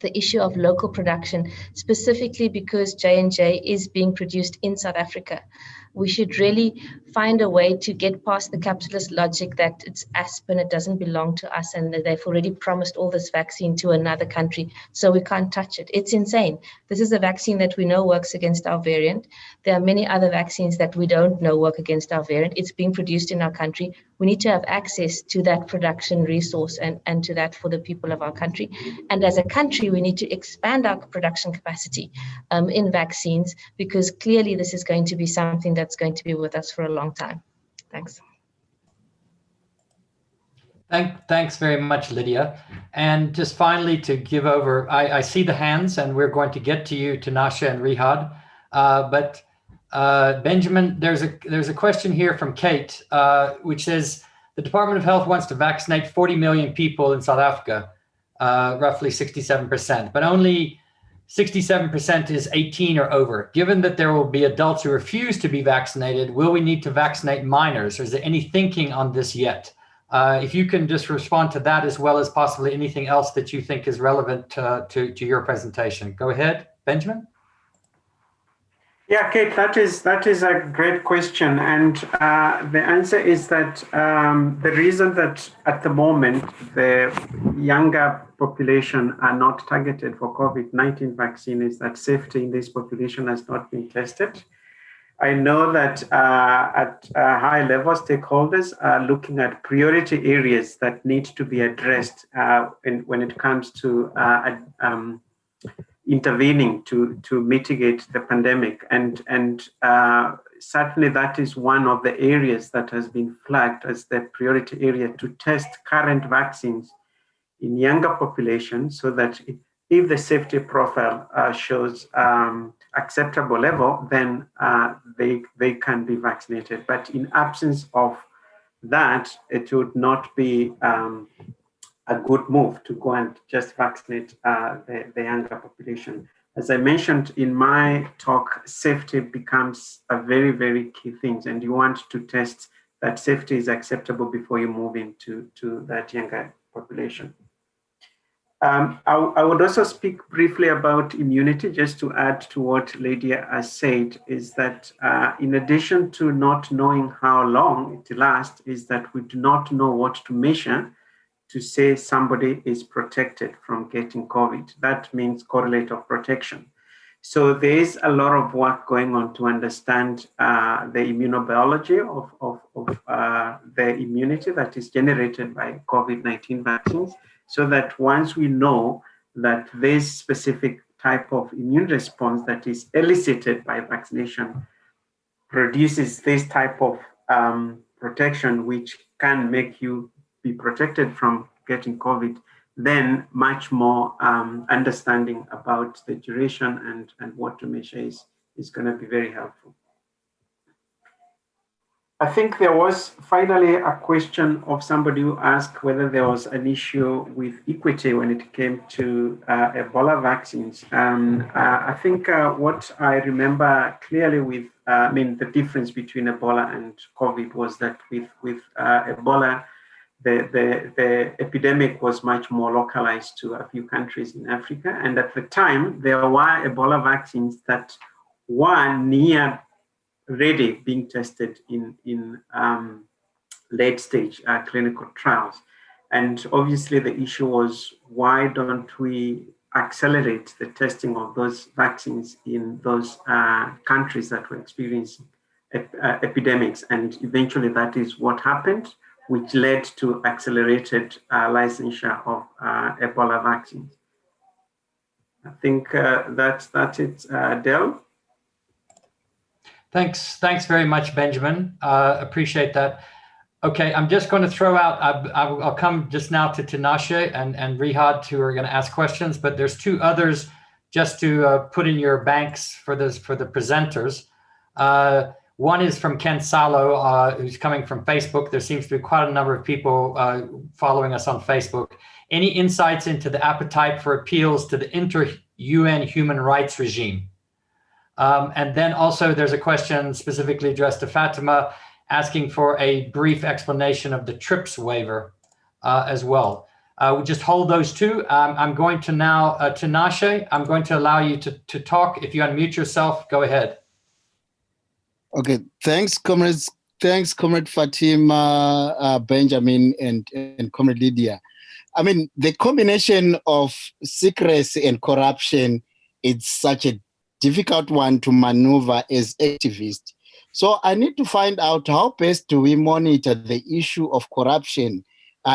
The issue of local production, specifically because J&J is being produced in South Africa. We should really find a way to get past the capitalist logic that it's Aspen, it doesn't belong to us, and that they've already promised all this vaccine to another country, so we can't touch it. It's insane. This is a vaccine that we know works against our variant. There are many other vaccines that we don't know work against our variant. It's being produced in our country. We need to have access to that production resource and to that for the people of our country. And as a country, we need to expand our production capacity in vaccines, because clearly this is going to be something that's going to be with us for a long time. Thanks. Thanks very much, Lydia. And just finally to give over, I see the hands and we're going to get to you, Tinashe and Rihad. But Benjamin, there's a question here from Kate, which says, the Department of Health wants to vaccinate 40 million people in South Africa, roughly 67%, but only 67% is 18 or over. Given that there will be adults who refuse to be vaccinated, will we need to vaccinate minors? Or is there any thinking on this yet? If you can just respond to that, as well as possibly anything else that you think is relevant to your presentation. Go ahead, Benjamin. Yeah, Kate, that is a great question. And the answer is that the reason that at the moment the younger population are not targeted for COVID-19 vaccine is that safety in this population has not been tested. I know that at high level, stakeholders are looking at priority areas that need to be addressed when it comes to intervening to mitigate the pandemic. And certainly that is one of the areas that has been flagged as the priority area, to test current vaccines in younger populations, so that if the safety profile shows acceptable level, then they can be vaccinated. But in absence of that, it would not be a good move to go and just vaccinate the younger population. As I mentioned in my talk, safety becomes a very, very key thing, and you want to test that safety is acceptable before you move into that younger population. I would also speak briefly about immunity, just to add to what Lydia has said, is that in addition to not knowing how long it lasts, is that we do not know what to measure to say somebody is protected from getting COVID. That means correlate of protection. So there is a lot of work going on to understand the immunobiology of the immunity that is generated by COVID-19 vaccines, so that once we know that this specific type of immune response that is elicited by vaccination produces this type of protection, which can make you be protected from getting COVID, then much more understanding about the duration and what to measure is going to be very helpful. I think there was finally a question of somebody who asked whether there was an issue with equity when it came to Ebola vaccines. I think what I remember clearly with, the difference between Ebola and COVID was that with Ebola, the epidemic was much more localized to a few countries in Africa. And at the time, there were Ebola vaccines that were near ready being tested in late stage clinical trials. And obviously the issue was, why don't we accelerate the testing of those vaccines in those countries that were experiencing epidemics? And eventually that is what happened, which led to accelerated licensure of Ebola vaccines. I think that's it, Dale. Thanks very much, Benjamin. Appreciate that. Okay, I'm just going to throw out, I'll come just now to Tinashe and Rihad, who are going to ask questions, but there's two others just to put in your banks for the presenters. One is from Ken Salo, who's coming from Facebook. There seems to be quite a number of people following us on Facebook. Any insights into the appetite for appeals to the inter-UN human rights regime? And then also there's a question specifically addressed to Fatima, asking for a brief explanation of the TRIPS waiver as well. We'll just hold those two. I'm going to now, Tinashe, I'm going to allow you to talk. If you unmute yourself, go ahead. Okay, thanks, comrades. Thanks, Comrade Fatima, Benjamin, and Comrade Lydia. I mean, the combination of secrecy and corruption, it's such a difficult one to maneuver as activists. So I need to find out how best do we monitor the issue of corruption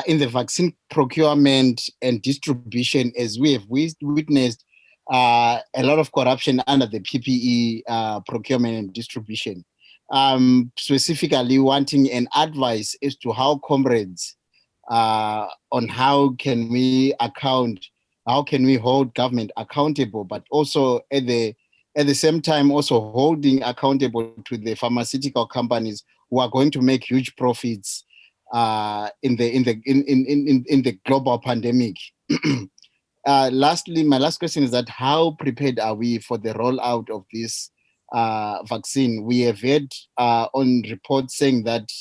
in the vaccine procurement and distribution, as we have witnessed a lot of corruption under the PPE procurement and distribution. Specifically wanting an advice as to how comrades on how can we hold government accountable, but also at the same time also holding accountable to the pharmaceutical companies who are going to make huge profits in the global pandemic. Lastly, my last question is that how prepared are we for the rollout of this vaccine? We have heard on reports saying that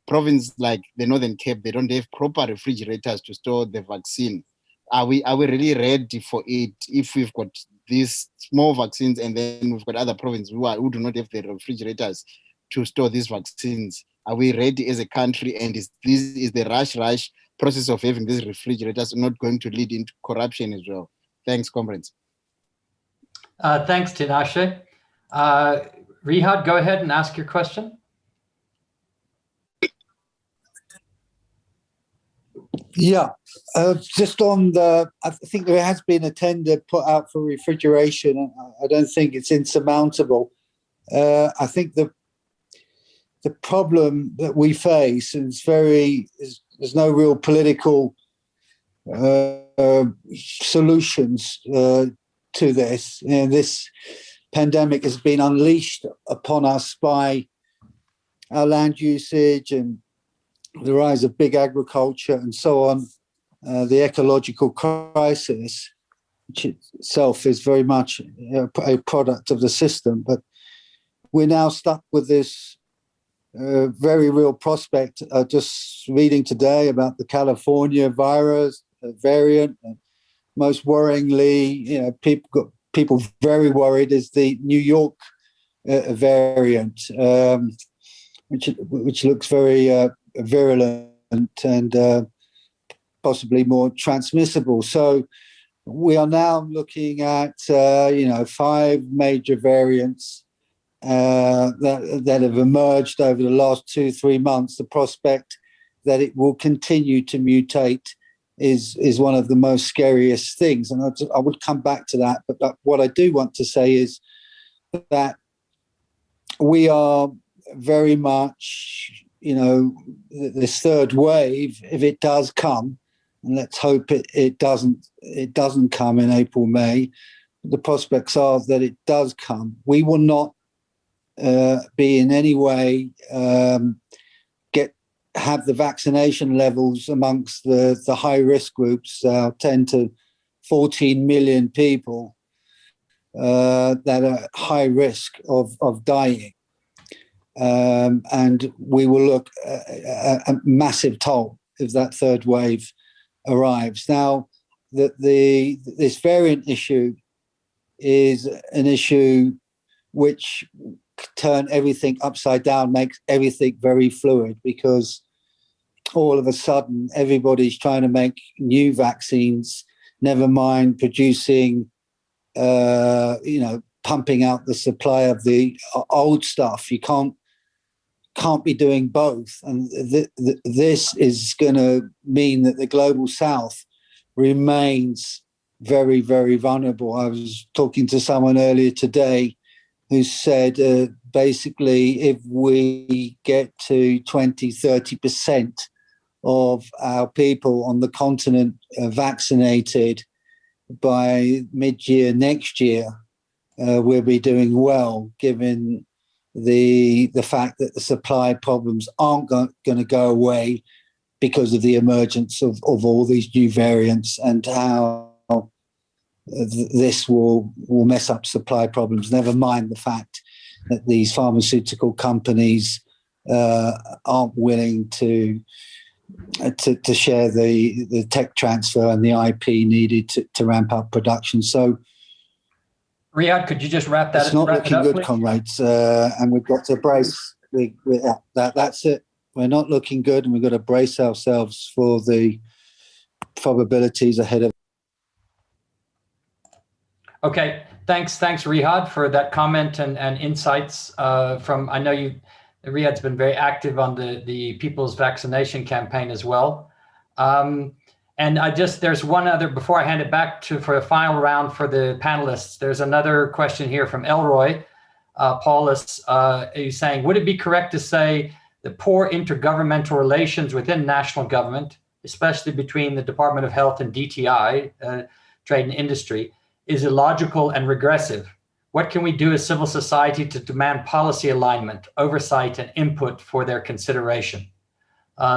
provinces like the Northern Cape, they don't have proper refrigerators to store the vaccine. Are we really ready for it if we've got these small vaccines and then we've got other provinces who do not have the refrigerators to store these vaccines? Are we ready as a country? And is the rush process of having these refrigerators not going to lead into corruption as well? Thanks, comrades. Thanks, Tinashe. Rihad, go ahead and ask your question. Yeah, just on I think there has been a tender put out for refrigeration. I don't think it's insurmountable. I think the problem that we face is there's no real political solutions to this. And this pandemic has been unleashed upon us by our land usage and the rise of big agriculture and so on, the ecological crisis, which itself is very much a product of the system. But we're now stuck with this very real prospect. Just reading today about the California virus variant, and most worryingly, people very worried is the New York variant, which looks very virulent and possibly more transmissible. So we are now looking at 5 major variants that have emerged over the last 2-3 months. The prospect that it will continue to mutate is one of the most scariest things, and I would come back to that. But what I do want to say is that we are very much, this third wave, if it does come, and let's hope it doesn't come in April, May, the prospects are that it does come. We will not be in any way have the vaccination levels amongst the high risk groups, 10 to 14 million people that are high risk of dying. And we will look a massive toll if that third wave arrives. Now, this variant issue is an issue which turn everything upside down, makes everything very fluid, because all of a sudden everybody's trying to make new vaccines, never mind producing, pumping out the supply of the old stuff. You can't be doing both. And this is going to mean that the global south remains very, very vulnerable. I was talking to someone earlier today who said basically if we get to 20-30% of our people on the continent vaccinated by mid-year next year, we'll be doing well, given the fact that the supply problems aren't going to go away because of the emergence of all these new variants, and how this will mess up supply problems, never mind the fact that these pharmaceutical companies aren't willing to share the tech transfer and the IP needed to ramp up production. So Riyadh, could you just wrap that up? It's not looking good, please? comrades, and we've got to brace. That's it. We're not looking good, and we've got to brace ourselves for the probabilities ahead of. Okay, thanks, Riyadh, for that comment and insights from. I know Riyadh's been very active on the People's Vaccination campaign as well. And there's one other, before I hand it back for a final round for the panelists, there's another question here from Elroy Paulus, who's saying, would it be correct to say that poor intergovernmental relations within national government, especially between the Department of Health and DTI, Trade and Industry, is illogical and regressive? What can we do as civil society to demand policy alignment, oversight, and input for their consideration?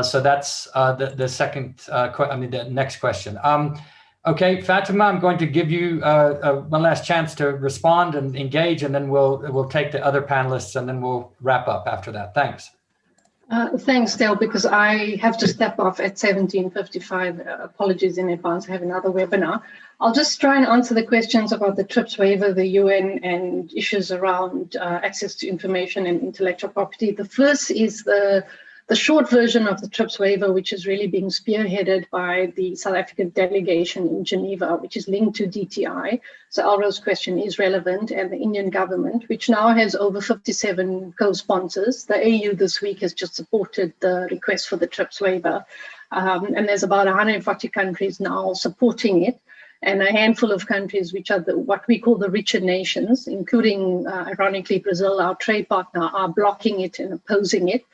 So that's the second, the next question. Okay, Fatima, I'm going to give you one last chance to respond and engage, and then we'll take the other panelists, and then we'll wrap up after that. Thanks. Thanks, Dale, because I have to step off at 17:55. Apologies in advance, I have another webinar. I'll just try and answer the questions about the TRIPS waiver, the UN, and issues around access to information and intellectual property. The first is the short version of the TRIPS waiver, which is really being spearheaded by the South African delegation in Geneva, which is linked to DTI. So Alro's question is relevant, and the Indian government, which now has over 57 co-sponsors. The AU this week has just supported the request for the TRIPS waiver. And there's about 140 countries now supporting it, and a handful of countries which are what we call the richer nations, including, ironically, Brazil, our trade partner, are blocking it and opposing it.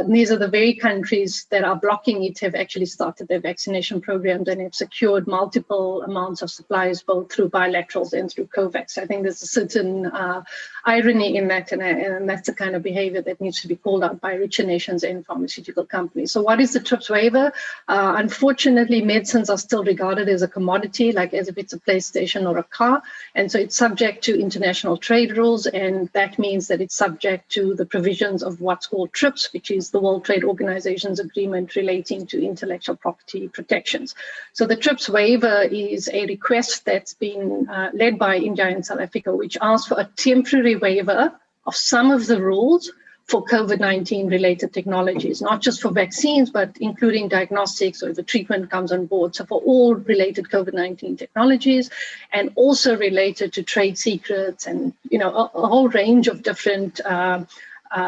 These are the very countries that are blocking it have actually started their vaccination programs and have secured multiple amounts of supplies, both through bilaterals and through COVAX. I think there's a certain irony in that, and that's the kind of behavior that needs to be called out by richer nations and pharmaceutical companies. So what is the TRIPS waiver? Unfortunately, medicines are still regarded as a commodity, like as if it's a PlayStation or a car. And so it's subject to international trade rules, and that means that it's subject to the provisions of what's called TRIPS, which is the World Trade Organization's agreement relating to intellectual property protections. So the TRIPS waiver is a request that's been led by India and South Africa, which asks for a temporary waiver of some of the rules for COVID-19 related technologies, not just for vaccines, but including diagnostics or if a treatment comes on board. So for all related COVID-19 technologies, and also related to trade secrets and, a whole range of different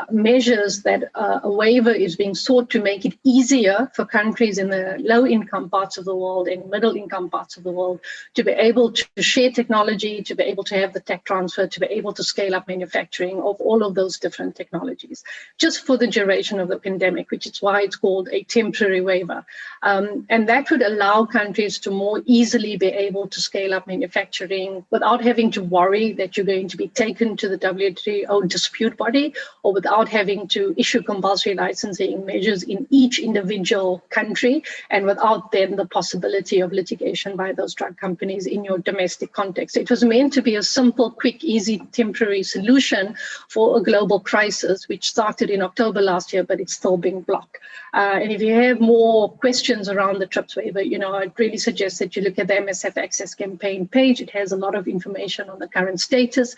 measures that a waiver is being sought to make it easier for countries in the low-income parts of the world and middle-income parts of the world to be able to share technology, to be able to have the tech transfer, to be able to scale up manufacturing of all of those different technologies, just for the duration of the pandemic, which is why it's called a temporary waiver. And that would allow countries to more easily be able to scale up manufacturing without having to worry that you're going to be taken to the WTO dispute body, or without having to issue compulsory licensing measures in each individual country, and without then the possibility of litigation by those drug companies in your domestic context. It was meant to be a simple, quick, easy, temporary solution for a global crisis, which started in October last year, but it's still being blocked. And if you have more questions around the TRIPS waiver, I'd really suggest that you look at the MSF Access Campaign page. It has a lot of information on the current status.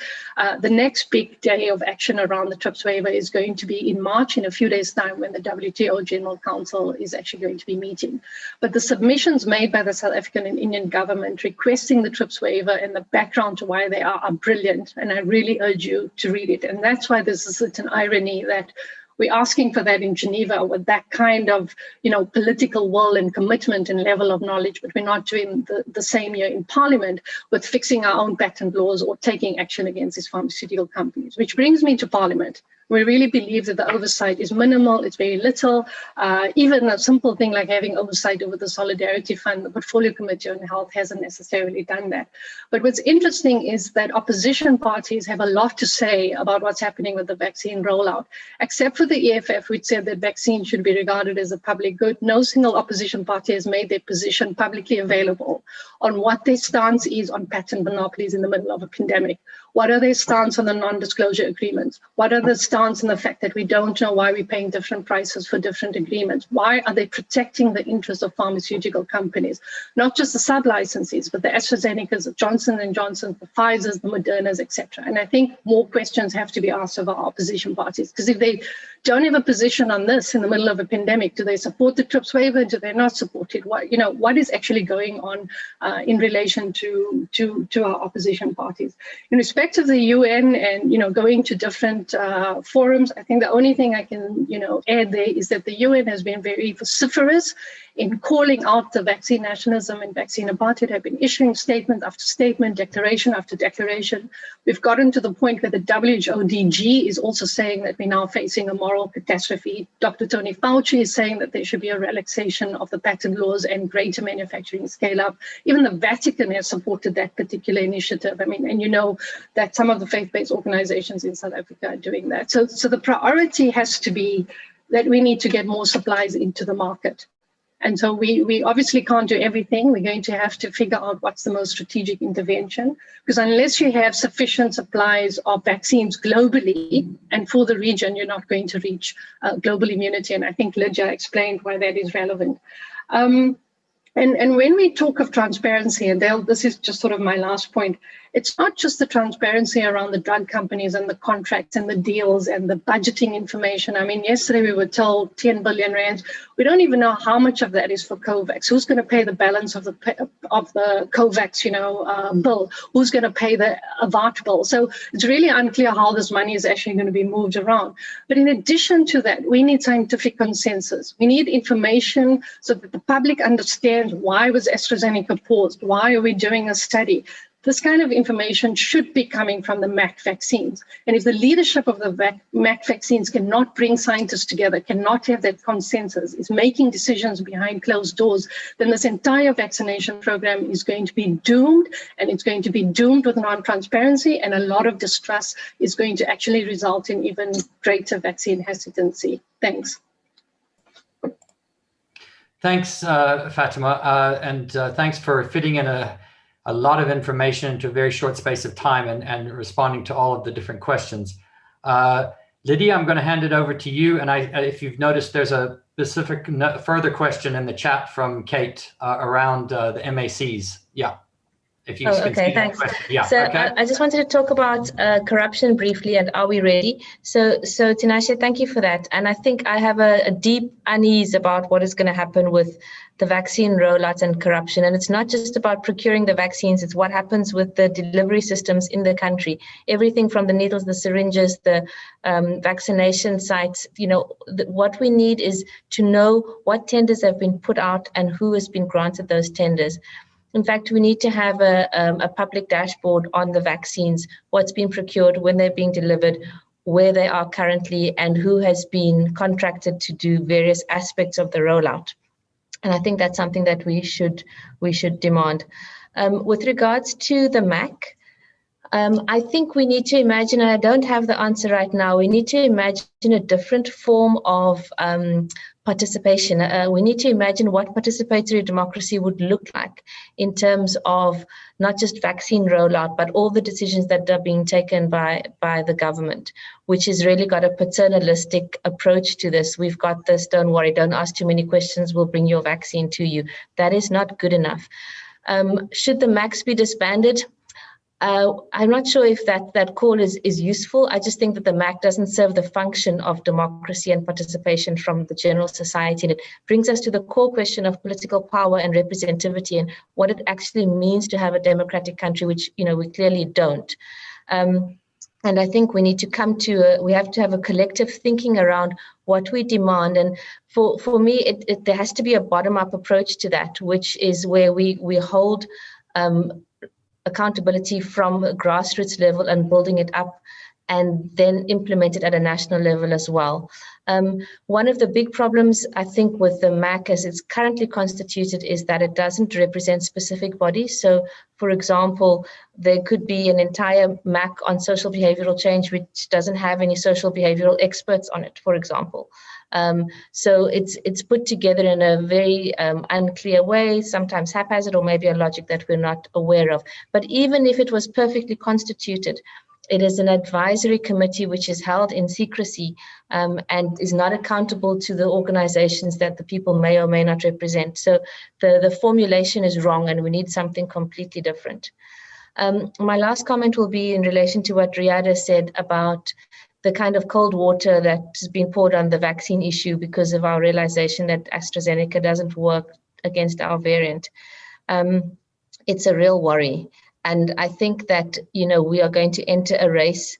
The next big day of action around the TRIPS waiver is going to be in March, in a few days' time, when the WTO General Council is actually going to be meeting. But the submissions made by the South African and Indian government requesting the TRIPS waiver and the background to why they are brilliant, and I really urge you to read it. And that's why there's a certain irony that we're asking for that in Geneva with that kind of, political will and commitment and level of knowledge, but we're not doing the same here in Parliament with fixing our own patent laws or taking action against these pharmaceutical companies. Which brings me to Parliament. We really believe that the oversight is minimal, it's very little. Even a simple thing like having oversight over the Solidarity Fund, the Portfolio Committee on Health hasn't necessarily done that. But what's interesting is that opposition parties have a lot to say about what's happening with the vaccine rollout. Except for the EFF, which said that vaccines should be regarded as a public good, no single opposition party has made their position publicly available on what their stance is on patent monopolies in the middle of a pandemic, What are their stance on the non-disclosure agreements? What are the stance on the fact that we don't know why we're paying different prices for different agreements? Why are they protecting the interests of pharmaceutical companies? Not just the sub-licensees, but the AstraZenecas, the Johnson & Johnson, the Pfizers, the Modernas, etc. And I think more questions have to be asked of our opposition parties, because if they don't have a position on this in the middle of a pandemic, do they support the TRIPS waiver? Do they not support it? What is actually going on in relation to our opposition parties? In respect of the UN and going to different forums, I think the only thing I can add there is that the UN has been very vociferous in calling out the vaccine nationalism and vaccine apartheid, have been issuing statement after statement, declaration after declaration. We've gotten to the point where the WHO DG is also saying that we're now facing a moral catastrophe. Dr. Tony Fauci is saying that there should be a relaxation of the patent laws and greater manufacturing scale up. Even the Vatican has supported that particular initiative. I mean, and you know that some of the faith-based organizations in South Africa are doing that. So the priority has to be that we need to get more supplies into the market. And so we obviously can't do everything. We're going to have to figure out what's the most strategic intervention, because unless you have sufficient supplies of vaccines globally and for the region, you're not going to reach global immunity. And I think Lydia explained why that is relevant. And when we talk of transparency, and Dale, this is just sort of my last point, it's not just the transparency around the drug companies and the contracts and the deals and the budgeting information. I mean, yesterday we were told 10 billion rands. We don't even know how much of that is for COVAX. Who's going to pay the balance of the COVAX, bill? Who's going to pay the AVAT bill? So it's really unclear how this money is actually going to be moved around. But in addition to that, we need scientific consensus. We need information so that the public understands why was AstraZeneca paused? Why are we doing a study? This kind of information should be coming from the MAC vaccines. And if the leadership of the MAC vaccines cannot bring scientists together, cannot have that consensus, is making decisions behind closed doors, then this entire vaccination program is going to be doomed, and it's going to be doomed with non-transparency, and a lot of distrust is going to actually result in even greater vaccine hesitancy. Thanks. Thanks, Fatima, and thanks for fitting in a lot of information into a very short space of time and responding to all of the different questions. Lydia, I'm going to hand it over to you. And if you've noticed, there's a specific further question in the chat from Kate around the MACs. Yeah. If you can okay, see thanks. That question. Yeah, so okay. I just wanted to talk about corruption briefly, and are we ready? So Tinashe, thank you for that. And I think I have a deep unease about what is going to happen with the vaccine rollout and corruption. And it's not just about procuring the vaccines, it's what happens with the delivery systems in the country. Everything from the needles, the syringes, the vaccination sites, what we need is to know what tenders have been put out and who has been granted those tenders. In fact, we need to have a public dashboard on the vaccines, what's been procured, when they're being delivered, where they are currently, and who has been contracted to do various aspects of the rollout. And I think that's something that we should demand. With regards to the MAC, I think we need to imagine, and I don't have the answer right now, we need to imagine a different form of participation. We need to imagine what participatory democracy would look like in terms of not just vaccine rollout, but all the decisions that are being taken by the government, which has really got a paternalistic approach to this. We've got this, don't worry, don't ask too many questions, we'll bring your vaccine to you. That is not good enough. Should the MACs be disbanded? I'm not sure if that call is useful. I just think that the MAC doesn't serve the function of democracy and participation from the general society. And it brings us to the core question of political power and representativity and what it actually means to have a democratic country, which we clearly don't. And I think we need to we have to have a collective thinking around what we demand. And for me, there has to be a bottom-up approach to that, which is where we hold accountability from a grassroots level and building it up and then implement it at a national level as well. One of the big problems, I think, with the MAC as it's currently constituted is that it doesn't represent specific bodies. So, for example, there could be an entire MAC on social behavioral change which doesn't have any social behavioral experts on it, for example. So it's put together in a very unclear way, sometimes haphazard, or maybe a logic that we're not aware of. But even if it was perfectly constituted, It is an advisory committee which is held in secrecy and is not accountable to the organizations that the people may or may not represent. So the formulation is wrong and we need something completely different. My last comment will be in relation to what Riyadh has said about the kind of cold water that has been poured on the vaccine issue because of our realization that AstraZeneca doesn't work against our variant. It's a real worry. And I think that, you know, we are going to enter a race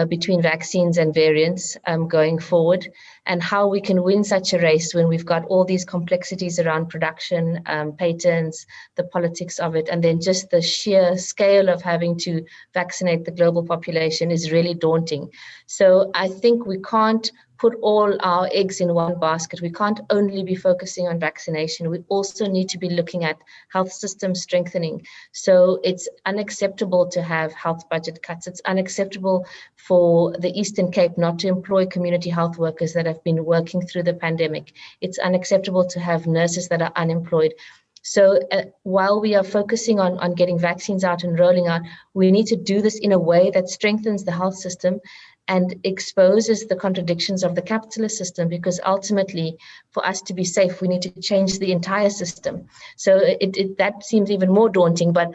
between vaccines and variants going forward, and how we can win such a race when we've got all these complexities around production, patents, the politics of it, and then just the sheer scale of having to vaccinate the global population is really daunting. So I think we can't put all our eggs in one basket. We can't only be focusing on vaccination. We also need to be looking at health system strengthening. So it's unacceptable to have health budget cuts. It's unacceptable for the Eastern Cape not to employ community health workers that have been working through the pandemic. It's unacceptable to have nurses that are unemployed. So while we are focusing on getting vaccines out and rolling out, we need to do this in a way that strengthens the health system and exposes the contradictions of the capitalist system, because ultimately, for us to be safe, we need to change the entire system. So that seems even more daunting, but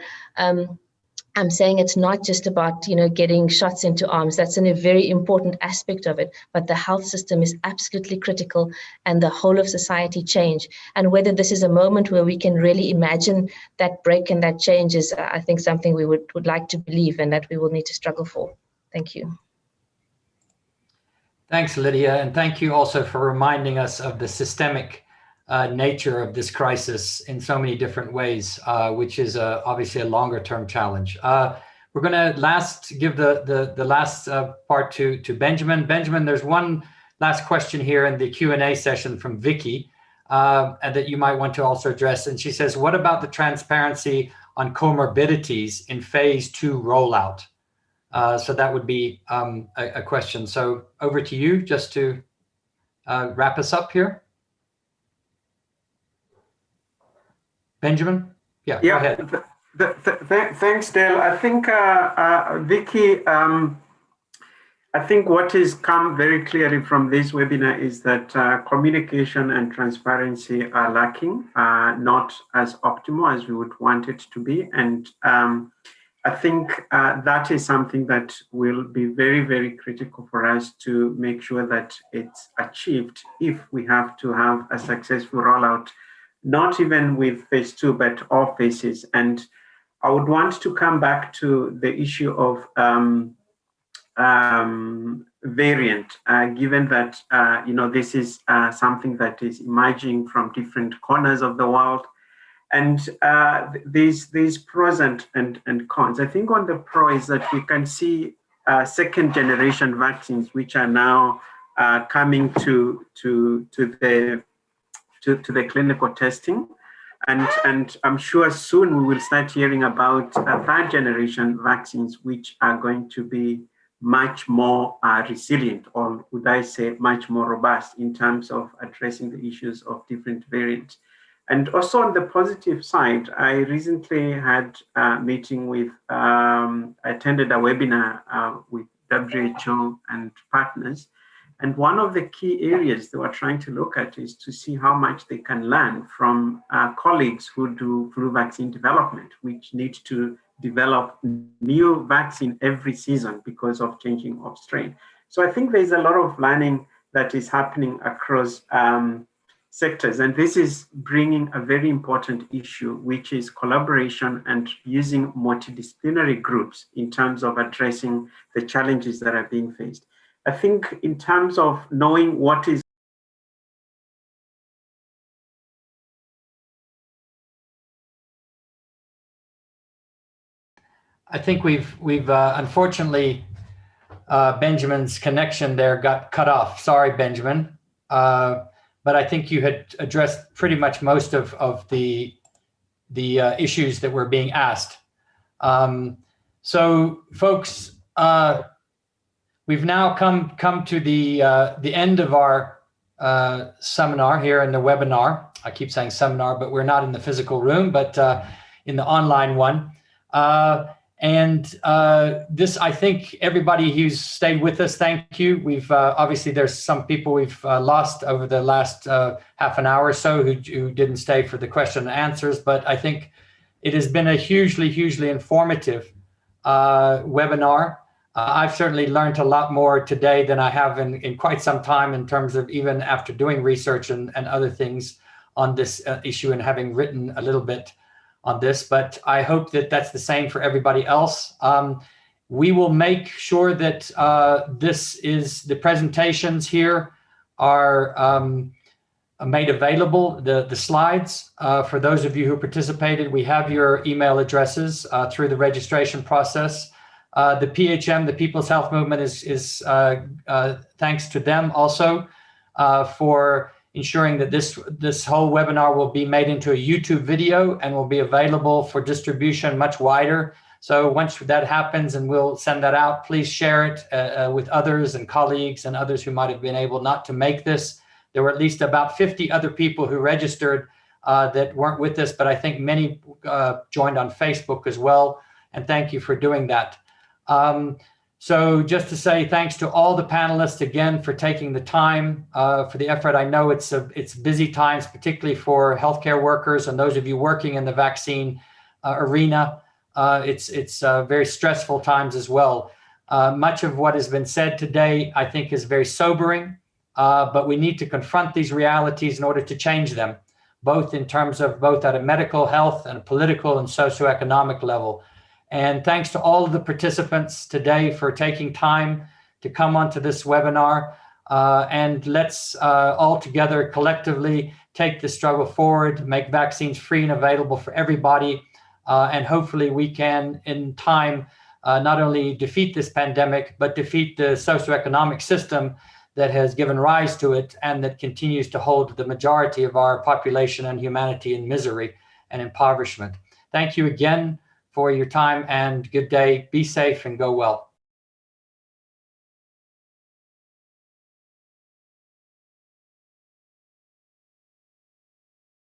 I'm saying it's not just about, you know, getting shots into arms. That's a very important aspect of it, but the health system is absolutely critical, and the whole of society change. And whether this is a moment where we can really imagine that break and that change is, I think, something we would like to believe and that we will need to struggle for. Thank you. Thanks, Lydia, and thank you also for reminding us of the systemic nature of this crisis in so many different ways, which is obviously a longer-term challenge. We're going to give the last part to Benjamin. Benjamin, there's one last question here in the Q&A session from Vicky and that you might want to also address. And she says, what about the transparency on comorbidities in phase 2 rollout? So that would be a question. So over to you just to wrap us up here. Benjamin? Yeah, go ahead. Thanks, Dale. I think, Vicky, I think what has come very clearly from this webinar is that communication and transparency are lacking, not as optimal as we would want it to be. And I think that is something that will be very, very critical for us to make sure that it's achieved if we have to have a successful rollout, not even with phase 2, but all phases. And I would want to come back to the issue of variant, given that, you know, this is something that is emerging from different corners of the world. And these pros and cons. I think on the pro is that we can see second generation vaccines, which are now coming to the clinical testing. And I'm sure soon we will start hearing about third generation vaccines, which are going to be much more resilient, or would I say much more robust in terms of addressing the issues of different variants. And also on the positive side, I recently had a meeting with, attended a webinar with WHO and partners. And one of the key areas they were trying to look at is to see how much they can learn from colleagues who do flu vaccine development, which need to develop new vaccine every season because of changing of strain. So I think there's a lot of learning that is happening across sectors. And this is bringing a very important issue, which is collaboration and using multidisciplinary groups in terms of addressing the challenges that are being faced. I think in terms of knowing what is I think we've unfortunately Benjamin's connection there got cut off. Sorry, Benjamin. But I think you had addressed pretty much most of the issues that were being asked. So, folks, we've now come to the end of our seminar here in the webinar. I keep saying seminar, but we're not in the physical room, but in the online one. And this, I think everybody who's stayed with us, thank you. We've obviously there's some people we've lost over the last half an hour or so who didn't stay for the question and answers, but I think it has been a hugely, hugely informative webinar. I've certainly learned a lot more today than I have in quite some time, in terms of even after doing research and other things on this issue and having written a little bit on this, but I hope that that's the same for everybody else. We will make sure that the presentations here are made available, the slides, for those of you who participated. We have your email addresses through the registration process. The PHM, the People's Health Movement, is thanks to them also for ensuring that this whole webinar will be made into a YouTube video and will be available for distribution much wider. So once that happens, and we'll send that out, please share it with others and colleagues and others who might have been able not to make this. There were at least about 50 other people who registered that weren't with us, but I think many joined on Facebook as well. And thank you for doing that. So just to say thanks to all the panelists again for taking the time for the effort. I know it's busy times, particularly for healthcare workers and those of you working in the vaccine arena. It's very stressful times as well. Much of what has been said today, I think, is very sobering, but we need to confront these realities in order to change them, both in terms of both at a medical, health, and a political and socioeconomic level. And thanks to all of the participants today for taking time to come onto this webinar. And let's all together collectively take the struggle forward, make vaccines free and available for everybody. And hopefully we can, in time, not only defeat this pandemic, but defeat the socioeconomic system that has given rise to it and that continues to hold the majority of our population and humanity in misery and impoverishment. Thank you again for your time, and good day. Be safe and go well.